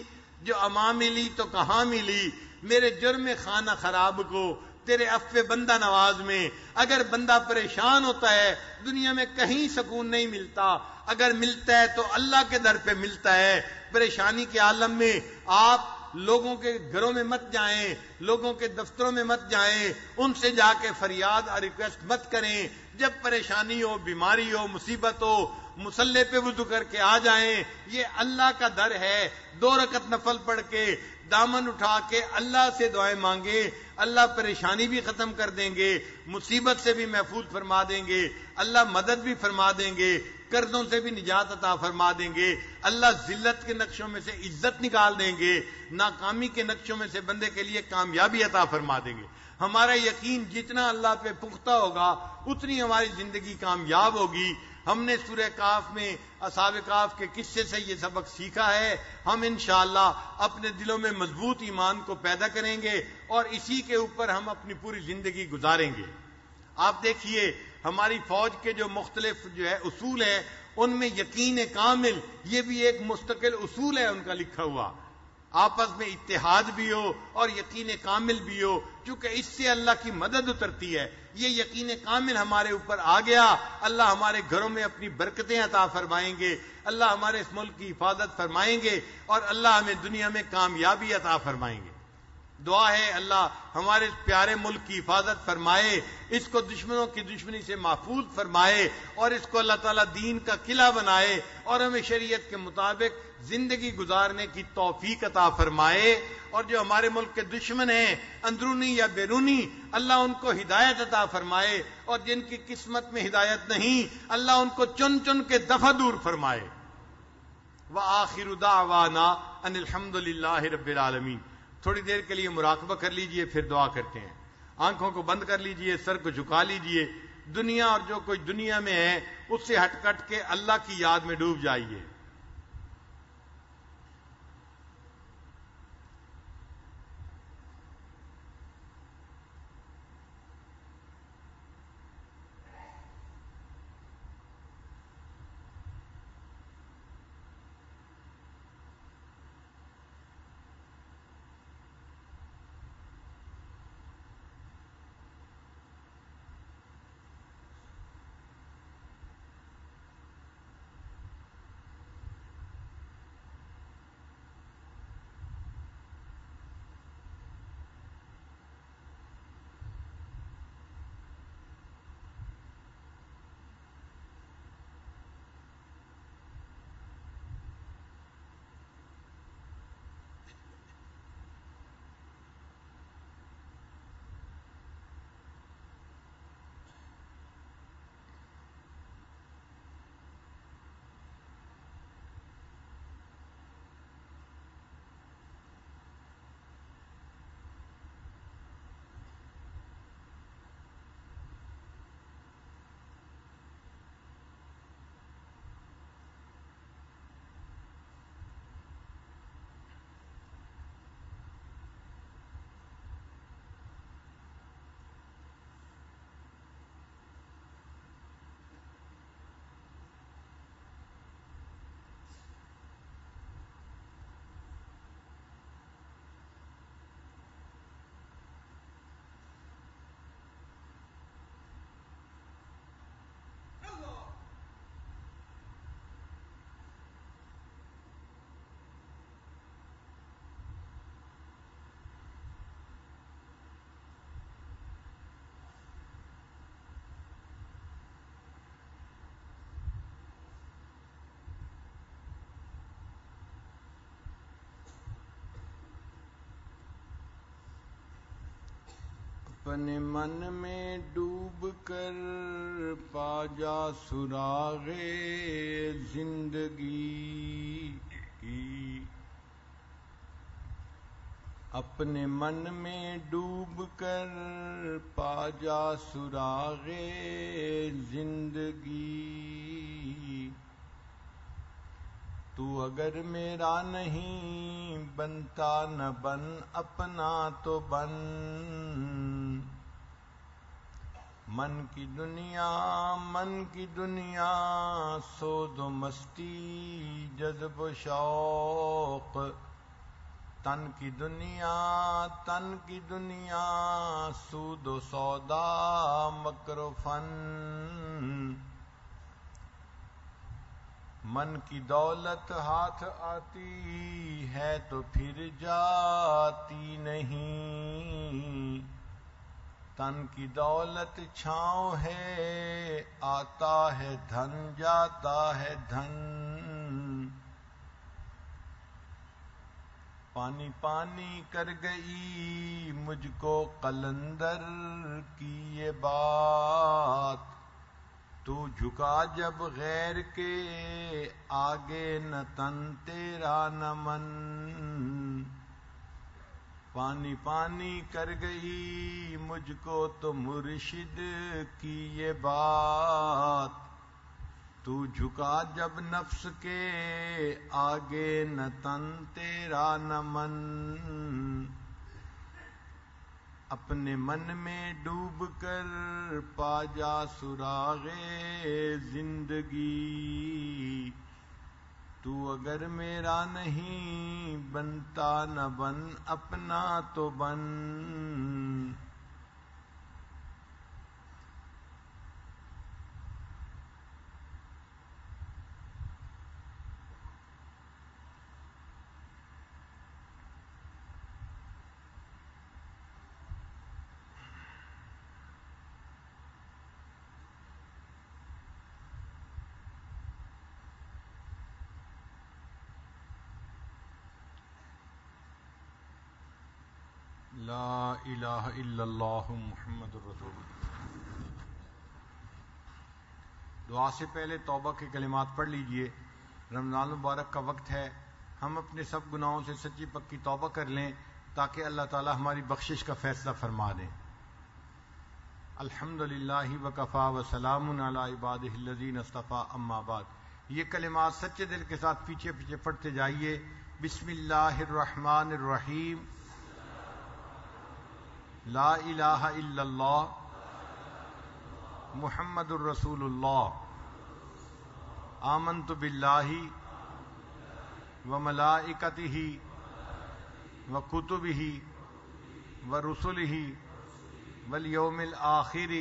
جو اما ملی تو کہاں ملی. میرے جرم خانہ خراب کو تیرے عفو بندہ نواز میں. اگر بندہ پریشان ہوتا ہے دنیا میں کہیں سکون نہیں ملتا، اگر ملتا ہے تو اللہ کے در پہ ملتا ہے. پریشانی کے عالم میں آپ لوگوں کے گھروں میں مت جائیں، لوگوں کے دفتروں میں مت جائیں، ان سے جا کے فریاد اور ریکویسٹ مت کریں. جب پریشانی ہو، بیماری ہو، مصیبت ہو، مصلی پہ وضو کر کے آ جائیں. یہ اللہ کا در ہے. 2 رکعت نفل پڑھ کے دامن اٹھا کے اللہ سے دعائیں مانگے، اللہ پریشانی بھی ختم کر دیں گے، مصیبت سے بھی محفوظ فرما دیں گے، اللہ مدد بھی فرما دیں گے، قرضوں سے بھی نجات عطا فرما دیں گے، اللہ ذلت کے نقشوں میں سے عزت نکال دیں گے، ناکامی کے نقشوں میں سے بندے کے لیے کامیابی عطا فرما دیں گے. ہمارا یقین جتنا اللہ پہ پختہ ہوگا اتنی ہماری زندگی کامیاب ہوگی. ہم نے سورہ کہف میں اصحاب کہف کے قصے سے یہ سبق سیکھا ہے. ہم انشاءاللہ اپنے دلوں میں مضبوط ایمان کو پیدا کریں گے اور اسی کے اوپر ہم اپنی پوری زندگی گزاریں گے. آپ دیکھیے ہماری فوج کے جو مختلف اصول ہیں ان میں یقین کامل یہ بھی ایک مستقل اصول ہے ان کا لکھا ہوا. آپس میں اتحاد بھی ہو اور یقین کامل بھی ہو، کیونکہ اس سے اللہ کی مدد اترتی ہے۔ یہ یقین کامل ہمارے اوپر آ گیا، اللہ ہمارے گھروں میں اپنی برکتیں عطا فرمائیں گے، اللہ ہمارے اس ملک کی حفاظت فرمائیں گے، اور اللہ ہمیں دنیا میں کامیابی عطا فرمائیں گے۔ دعا ہے اللہ ہمارے اس پیارے ملک کی حفاظت فرمائے، اس کو دشمنوں کی دشمنی سے محفوظ فرمائے، اور اس کو اللہ تعالیٰ دین کا قلعہ بنائے، اور ہمیں شریعت کے مطابق زندگی گزارنے کی توفیق عطا فرمائے۔ اور جو ہمارے ملک کے دشمن ہیں اندرونی یا بیرونی، اللہ ان کو ہدایت عطا فرمائے، اور جن کی قسمت میں ہدایت نہیں اللہ ان کو چن چن کے دفع دور فرمائے۔ وآخر دعوانا ان الحمد للہ رب العالمین۔ تھوڑی دیر کے لیے مراقبہ کر لیجئے، پھر دعا کرتے ہیں۔ آنکھوں کو بند کر لیجئے، سر کو جھکا لیجئے، دنیا اور جو کوئی دنیا میں ہے اس سے ہٹ کٹ کے اللہ کی یاد میں ڈوب جائیے۔ اپنے من میں ڈوب کر پا جا سراغ زندگی کی، اپنے من میں ڈوب کر پا جا سراغ زندگی، تو اگر میرا نہیں بنتا نہ بن اپنا تو بن، من کی دنیا سود و مستی جذب و شوق، تن کی دنیا سود و سودا مکر و فن، من کی دولت ہاتھ آتی ہے تو پھر جاتی نہیں، تن کی دولت چھاؤں ہے آتا ہے دھن جاتا ہے دھن، پانی پانی کر گئی مجھ کو قلندر کی یہ بات، تو جھکا جب غیر کے آگے نہ تن تیرا نہ من، پانی پانی کر گئی مجھ کو تو مرشد کی یہ بات، تو جھکا جب نفس کے آگے نہ تن تیرا نہ من، اپنے من میں ڈوب کر پا جا سراغ زندگی، تو اگر میرا نہیں بنتا نہ بن اپنا تو بن. لا الہ الا اللہ محمد الرسول اللہ. دعا سے پہلے توبہ کے کلمات پڑھ لیجئے. رمضان مبارک کا وقت ہے، ہم اپنے سب گناہوں سے سچی پکی توبہ کر لیں تاکہ اللہ تعالی ہماری بخشش کا فیصلہ فرما دیں. الحمدللہ وکفا وسلام علی عبادہ الذین اصطفیٰ اما بعد. یہ کلمات سچے دل کے ساتھ پیچھے پیچھے پڑھتے جائیے. بسم اللہ الرحمن الرحیم. لا الہ الا اللہ محمد الرسول اللہ. آمنت باللہ وملائکتہ وکتبہ ورسلہ والیوم الآخر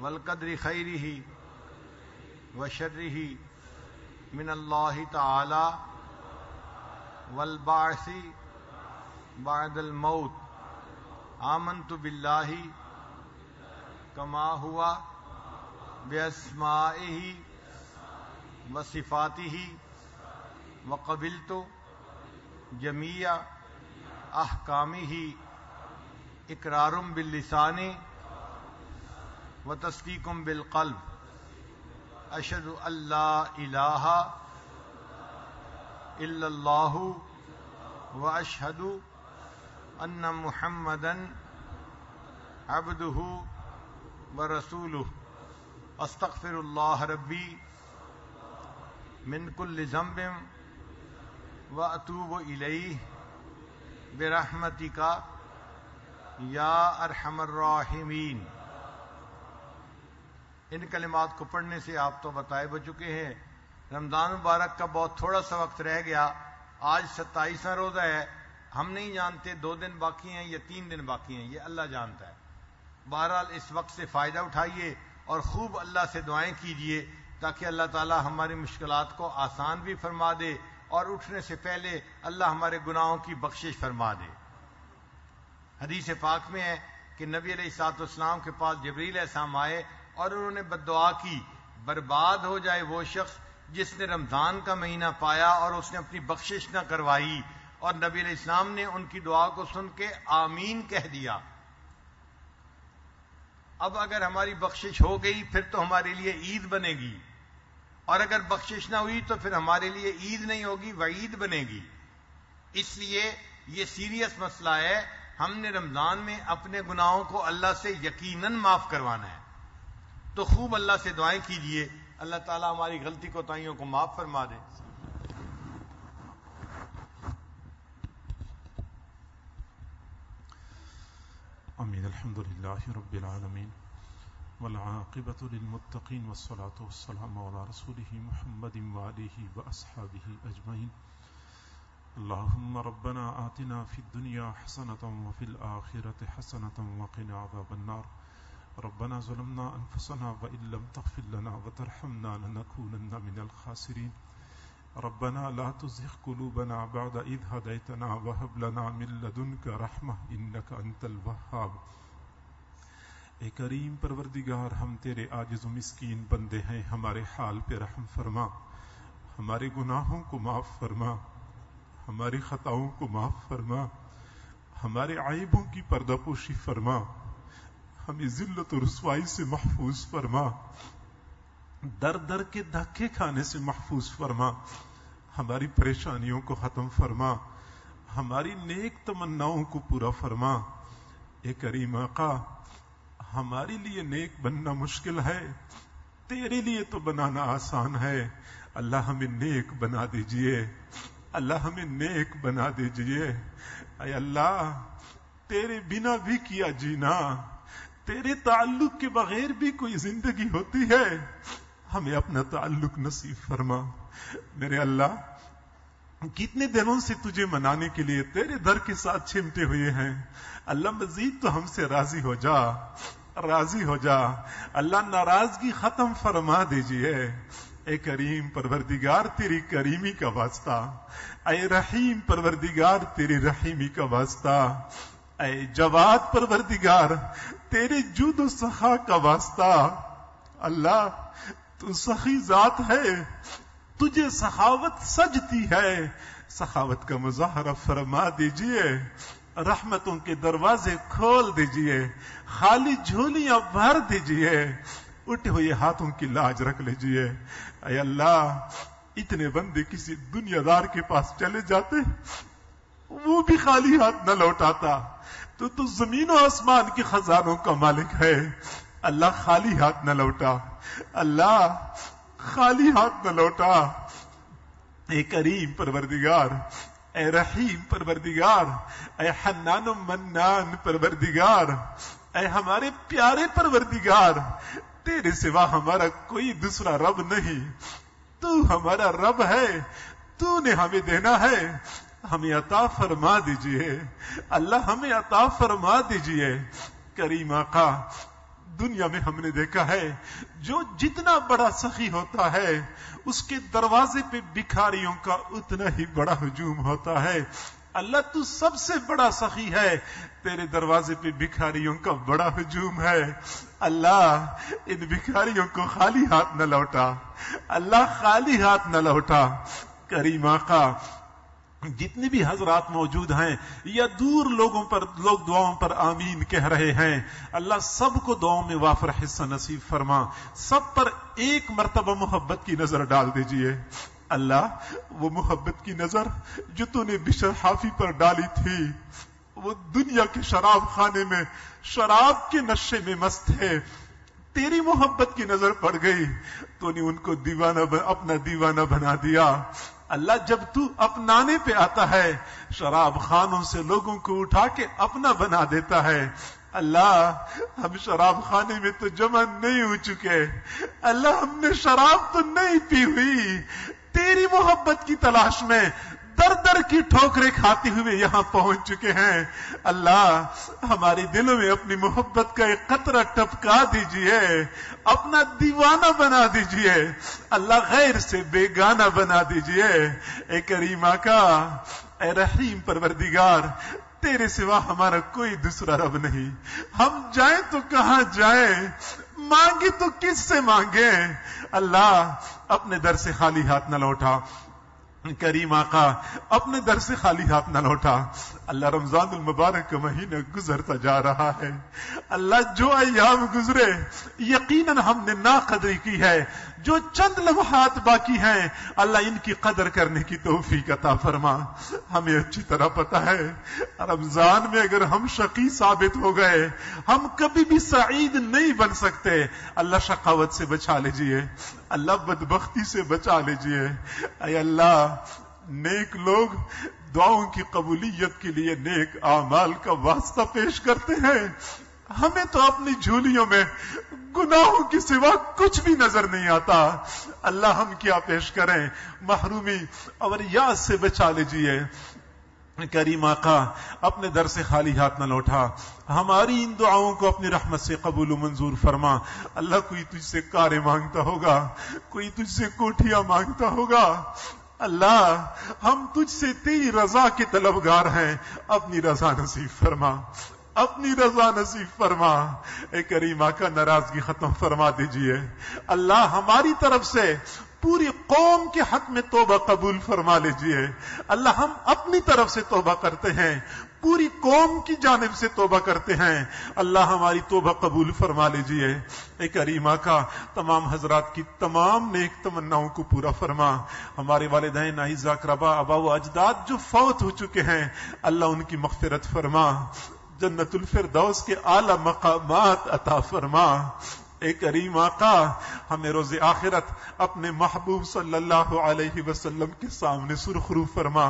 والقدر خیرہ وشرہ من اللہ تعالی والبعث بعد الموت. آمنت باللہ کما ہوا باسمائہ وصفاتہ وقبلت جمیع احکامہ اقرار باللسان وتصدیق بالقلب. اشہد ان لا الہ الا اللہ واشہد ان محمدا عبدہ ورسولہ. استغفر اللہ ربی من کل ذنب واتوب الیہ برحمتک یا ارحم الراحمین. ان کلمات کو پڑھنے سے آپ تو بتائے ہو چکے ہیں. رمضان مبارک کا بہت تھوڑا سا وقت رہ گیا. آج 27واں روزہ ہے. ہم نہیں جانتے 2 دن باقی ہیں یا 3 دن باقی ہیں، یہ اللہ جانتا ہے. بہرحال اس وقت سے فائدہ اٹھائیے اور خوب اللہ سے دعائیں کیجیے تاکہ اللہ تعالی ہماری مشکلات کو آسان بھی فرما دے اور اٹھنے سے پہلے اللہ ہمارے گناہوں کی بخشش فرما دے. حدیث پاک میں ہے کہ نبی علیہ الصلوۃ والسلام کے پاس جبریل علیہ السلام آئے اور انہوں نے بددعا کی، برباد ہو جائے وہ شخص جس نے رمضان کا مہینہ پایا اور اس نے اپنی بخشش نہ کروائی. اور نبی علیہ السلام نے ان کی دعا کو سن کے آمین کہہ دیا. اب اگر ہماری بخشش ہو گئی پھر تو ہمارے لیے عید بنے گی، اور اگر بخشش نہ ہوئی تو پھر ہمارے لیے عید نہیں ہوگی، وعید بنے گی. اس لیے یہ سیریس مسئلہ ہے. ہم نے رمضان میں اپنے گناہوں کو اللہ سے یقیناً معاف کروانا ہے. تو خوب اللہ سے دعائیں کیجئے، اللہ تعالیٰ ہماری غلطی کوتاہیوں کو معاف فرما دے. آمین. الحمد للہ رب العالمین والعاقبۃ للمتقین والصلاة والسلام علی رسولہ محمد وآلہ واصحابہ اجمعین. اللہم ربنا آتنا فی الدنیا حسنۃ وفی الآخرۃ حسنۃ وقنا عذاب النار. ربنا ظلمنا انفسنا وان لم تغفر لنا وترحمنا لنکونن من الخاسرین. ربنا لا تزغ قلوبنا بعد إذ هديتنا وهب لنا من لدنك رحمة إنك أنت الوهاب. اے کریم پروردگار، ہم تیرے عاجز و مسکین بندے ہیں، ہمارے حال پہ رحم فرما، ہمارے گناہوں کو معاف فرما، ہماری خطاؤں کو معاف فرما، ہمارے عیبوں کی پردہ پوشی فرما، ہمیں ذلت و رسوائی سے محفوظ فرما، در در کے دھکے کھانے سے محفوظ فرما، ہماری پریشانیوں کو ختم فرما، ہماری نیک تمناؤں کو پورا فرما. اے کریم آقا، ہمارے لیے نیک بننا مشکل ہے، تیرے لیے تو بنانا آسان ہے. اللہ ہمیں نیک بنا دیجئے، اللہ ہمیں نیک بنا دیجئے. اے اللہ، تیرے بنا بھی کیا جینا، تیرے تعلق کے بغیر بھی کوئی زندگی ہوتی ہے. ہمیں اپنا تعلق نصیب فرما. میرے اللہ کتنے دنوں سے تجھے منانے کے لیے تیرے در کے ساتھ چمٹے ہوئے ہیں. اللہ مزید تو ہم سے راضی ہو جا، راضی ہو جا. اللہ ناراضگی ختم فرما دیجئے. اے کریم پروردگار تیری کریمی کا واسطہ، اے رحیم پروردگار تیری رحیمی کا واسطہ، اے جواد پروردگار تیرے جود و سخا کا واسطہ. اللہ تو سخی ذات ہے، تجھے سخاوت سجتی ہے. سخاوت کا مظاہرہ فرما دیجئے. رحمتوں کے دروازے کھول دیجئے. خالی جھولیاں بھر دیجئے. اٹھے ہوئے ہاتھوں کی لاج رکھ لیجئے. اے اللہ اتنے بندے کسی دنیا دار کے پاس چلے جاتے، وہ بھی خالی ہاتھ نہ لوٹاتا. تو زمین و آسمان کے خزانوں کا مالک ہے. اللہ خالی ہاتھ نہ لوٹا، اللہ خالی ہاتھ نہ لوٹا. اے کریم پروردگار، اے رحیم پروردگار، اے حنان و منان پروردگار، اے ہمارے پیارے پروردگار، تیرے سوا ہمارا کوئی دوسرا رب نہیں. تو ہمارا رب ہے، تو نے ہمیں دینا ہے. ہمیں عطا فرما دیجئے. اللہ ہمیں عطا فرما دیجئے. کریم آقا دنیا میں ہم نے دیکھا ہے جو جتنا بڑا سخی ہوتا ہے اس کے دروازے پہ بھکاریوں کا اتنا ہی بڑا ہجوم ہوتا ہے. اللہ تو سب سے بڑا سخی ہے، تیرے دروازے پہ بھکاریوں کا بڑا ہجوم ہے. اللہ ان بھکاریوں کو خالی ہاتھ نہ لوٹا، اللہ خالی ہاتھ نہ لوٹا. کریم آقا جتنے بھی حضرات موجود ہیں یا دور لوگ دعاؤں پر آمین کہہ رہے ہیں، اللہ سب کو دعاؤں میں وافر حصہ نصیب فرما. سب پر ایک مرتبہ محبت کی نظر ڈال دیجئے. اللہ وہ محبت کی نظر جو تو نے بشر حافی پر ڈالی تھی، وہ دنیا کے شراب خانے میں شراب کے نشے میں مست ہے، تیری محبت کی نظر پڑ گئی، تو نے ان کو اپنا دیوانہ بنا دیا. اللہ جب تو اپنانے پہ آتا ہے شراب خانوں سے لوگوں کو اٹھا کے اپنا بنا دیتا ہے. اللہ ہم شراب خانے میں تو جمع نہیں ہو چکے، اللہ ہم نے شراب تو نہیں پی ہوئی، تیری محبت کی تلاش میں در در کی ٹھوکریں کھاتے ہوئے یہاں پہنچ چکے ہیں. اللہ ہمارے دلوں میں اپنی محبت کا ایک قطرہ ٹپکا دیجئے، اپنا دیوانہ بنا دیجئے. اللہ غیر سے بیگانہ بنا دیجئے. اے کریم آقا، اے رحیم پروردگار، تیرے سوا ہمارا کوئی دوسرا رب نہیں. ہم جائیں تو کہاں جائیں، مانگے تو کس سے مانگے. اللہ اپنے در سے خالی ہاتھ نہ لوٹا. کریم آقا اپنے در سے خالی ہاتھ نہ لوٹا. اللہ رمضان المبارک کا مہینہ گزرتا جا رہا ہے، اللہ جو ایام گزرے یقیناً ہم نے ناقدری کی ہے، جو چند لمحات باقی ہیں اللہ ان کی قدر کرنے کی توفیق عطا فرما. ہمیں اچھی طرح پتا ہے رمضان میں اگر ہم شقی ثابت ہو گئے ہم کبھی بھی سعید نہیں بن سکتے. اللہ شقاوت سے بچا لیجئے، اللہ بدبختی سے بچا لیجئے. اے اللہ نیک لوگ دعاؤں کی قبولیت کے لیے نیک اعمال کا واسطہ پیش کرتے ہیں، ہمیں تو اپنی جھولیوں میں گناہوں کے سوا کچھ بھی نظر نہیں آتا. اللہ ہم کیا پیش کریں، محرومی اور یاس سے بچا لیجئے. کریم آقا اپنے در سے خالی ہاتھ نہ لوٹا. ہماری ان دعاؤں کو اپنی رحمت سے قبول و منظور فرما. اللہ کوئی تجھ سے کاریں مانگتا ہوگا، کوئی تجھ سے کوٹھیاں مانگتا ہوگا، اللہ ہم تجھ سے تیری رضا کے طلبگار ہیں، اپنی رضا نصیب فرما، اپنی رضا نصیب فرما. اے کریم آقا ناراضگی ختم فرما دیجئے. اللہ ہماری طرف سے پوری قوم کے حق میں توبہ قبول فرما لیجئے. اللہ ہم اپنی طرف سے توبہ کرتے ہیں، پوری قوم کی جانب سے توبہ کرتے ہیں، اللہ ہماری توبہ قبول فرما لیجئے. اے کریم آقا تمام حضرات کی تمام نیک تمناؤں کو پورا فرما. ہمارے والدین اعزاء اقرباء آباء و اجداد جو فوت ہو چکے ہیں اللہ ان کی مغفرت فرما، جنت الفردوس کے اعلی مقامات عطا فرما. اے کریم آقا ہمیں روز آخرت اپنے محبوب صلی اللہ علیہ وسلم کے سامنے سرخرو فرما،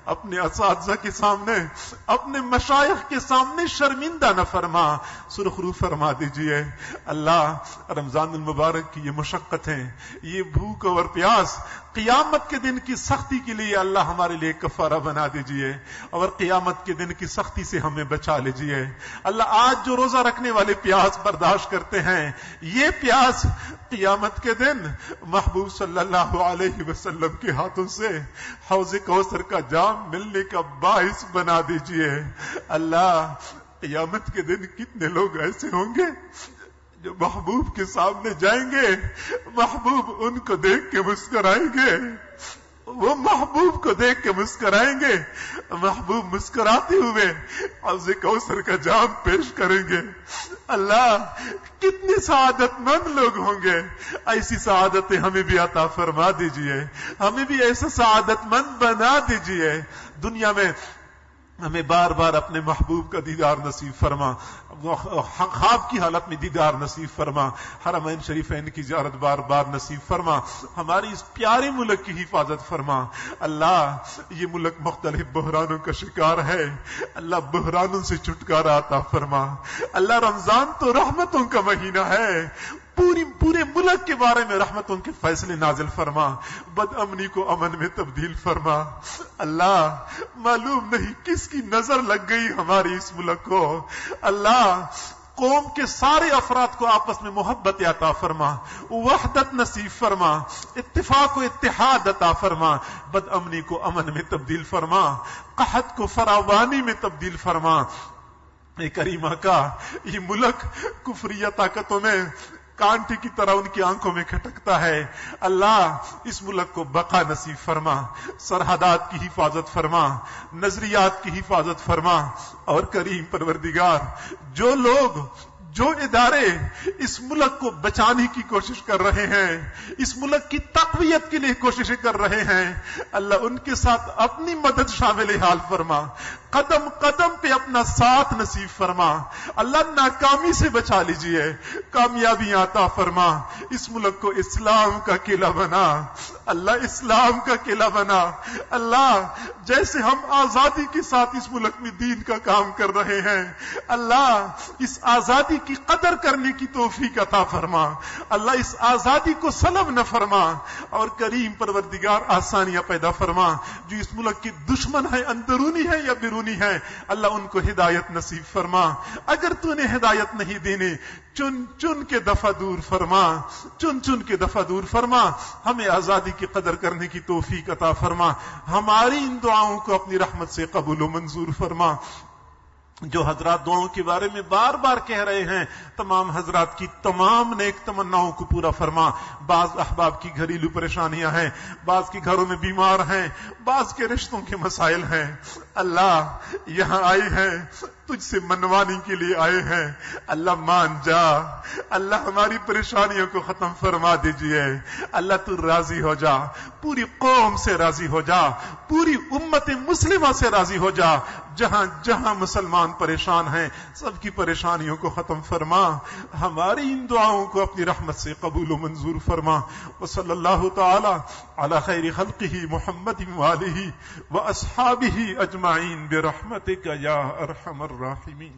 اپنے اساتذہ کے سامنے، اپنے مشائخ کے سامنے شرمندہ نہ فرما، سرخرو فرما دیجئے۔ اللہ رمضان المبارک کی یہ مشقتیں، یہ بھوک اور پیاس قیامت کے دن کی سختی کے لیے اللہ ہمارے لیے کفارہ بنا دیجئے، اور قیامت کے دن کی سختی سے ہمیں بچا لیجئے۔ اللہ آج جو روزہ رکھنے والے پیاس برداشت کرتے ہیں، یہ پیاس قیامت کے دن محبوب صلی اللہ علیہ وسلم کے ہاتھوں سے حوض کوثر کا جام ملنے کا باعث بنا دیجئے۔ اللہ قیامت کے دن کتنے لوگ ایسے ہوں گے جو محبوب کے سامنے جائیں گے، محبوب ان کو دیکھ کے مسکرائیں گے، وہ محبوب کو دیکھ کے مسکرائیں گے، محبوب مسکراتے ہوئے حوض کوثر کا جام پیش کریں گے۔ اللہ کتنے سعادت مند لوگ ہوں گے، ایسی سعادتیں ہمیں بھی عطا فرما دیجئے، ہمیں بھی ایسا سعادت مند بنا دیجئے۔ دنیا میں ہمیں بار بار اپنے محبوب کا دیدار نصیب فرما، خواب کی حالت میں دیدار نصیب فرما، حرمین شریفین کی زیارت بار بار نصیب فرما، ہماری اس پیارے ملک کی حفاظت فرما۔ اللہ یہ ملک مختلف بحرانوں کا شکار ہے، اللہ بحرانوں سے چھٹکارا عطا فرما۔ اللہ رمضان تو رحمتوں کا مہینہ ہے، پورے ملک کے بارے میں رحمتوں کے فیصلے نازل فرما، بد امنی کو امن میں تبدیل فرما۔ اللہ معلوم نہیں کس کی نظر لگ گئی ہماری اس ملک کو، اللہ قوم کے سارے افراد کو آپس میں محبت عطا فرما، وحدت نصیب فرما، اتفاق و اتحاد عطا فرما، بد امنی کو امن میں تبدیل فرما، قحط کو فراوانی میں تبدیل فرما۔ اے کریمہ کا یہ ملک کفریہ طاقتوں میں کانٹے کی طرح ان کی آنکھوں میں کھٹکتا ہے، اللہ اس ملک کو بقا نصیب فرما، سرحدات کی حفاظت فرما، نظریات کی حفاظت فرما، اور کریم پروردگار جو لوگ، جو ادارے اس ملک کو بچانے کی کوشش کر رہے ہیں، اس ملک کی تقویت کے لیے کوششیں کر رہے ہیں، اللہ ان کے ساتھ اپنی مدد شامل حال فرما، قدم قدم پہ اپنا ساتھ نصیب فرما۔ اللہ ناکامی سے بچا لیجئے، کامیابی عطا فرما، اس ملک کو اسلام کا قلعہ بنا، اللہ اسلام کا قلعہ بنا۔ اللہ جیسے ہم آزادی کے ساتھ اس ملک میں دین کا کام کر رہے ہیں، اللہ اس آزادی کی قدر کرنے کی توفیق عطا فرما، اللہ اس آزادی کو سلب نہ فرما، اور کریم پروردگار آسانیاں پیدا فرما۔ جو اس ملک کی دشمن ہے، اندرونی ہے یا بیرونی ہے، اللہ ان کو ہدایت نصیب فرما۔ اگر تو نے ہدایت نہیں دینی، چن چن کے دفع دور فرما، چن چن کے دفع دور فرما، ہمیں آزادی کی قدر کرنے کی توفیق عطا فرما، ہماری ان دعاؤں کو اپنی رحمت سے قبول و منظور فرما۔ جو حضرات دعاؤں کے بارے میں بار بار کہہ رہے ہیں، تمام حضرات کی تمام نیک تمناؤں کو پورا فرما۔ بعض احباب کی گھریلو پریشانیاں ہیں، بعض کے گھروں میں بیمار ہیں، بعض کے رشتوں کے مسائل ہیں، اللہ یہاں آئے ہیں تجھ سے منوانے کے لیے آئے ہیں، اللہ مان جا، اللہ ہماری پریشانیوں کو ختم فرما دیجئے، اللہ تو راضی ہو جا، پوری قوم سے راضی ہو جا، پوری امت مسلمہ سے راضی ہو جا، جہاں جہاں مسلمان پریشان ہیں سب کی پریشانیوں کو ختم فرما، ہماری ان دعاؤں کو اپنی رحمت سے قبول و منظور فرما۔ وصلی اللہ تعالی علی خیر خلقہ محمد وآلہ واصحابہ اجمعین برحمتک یا ارحم الراحمین۔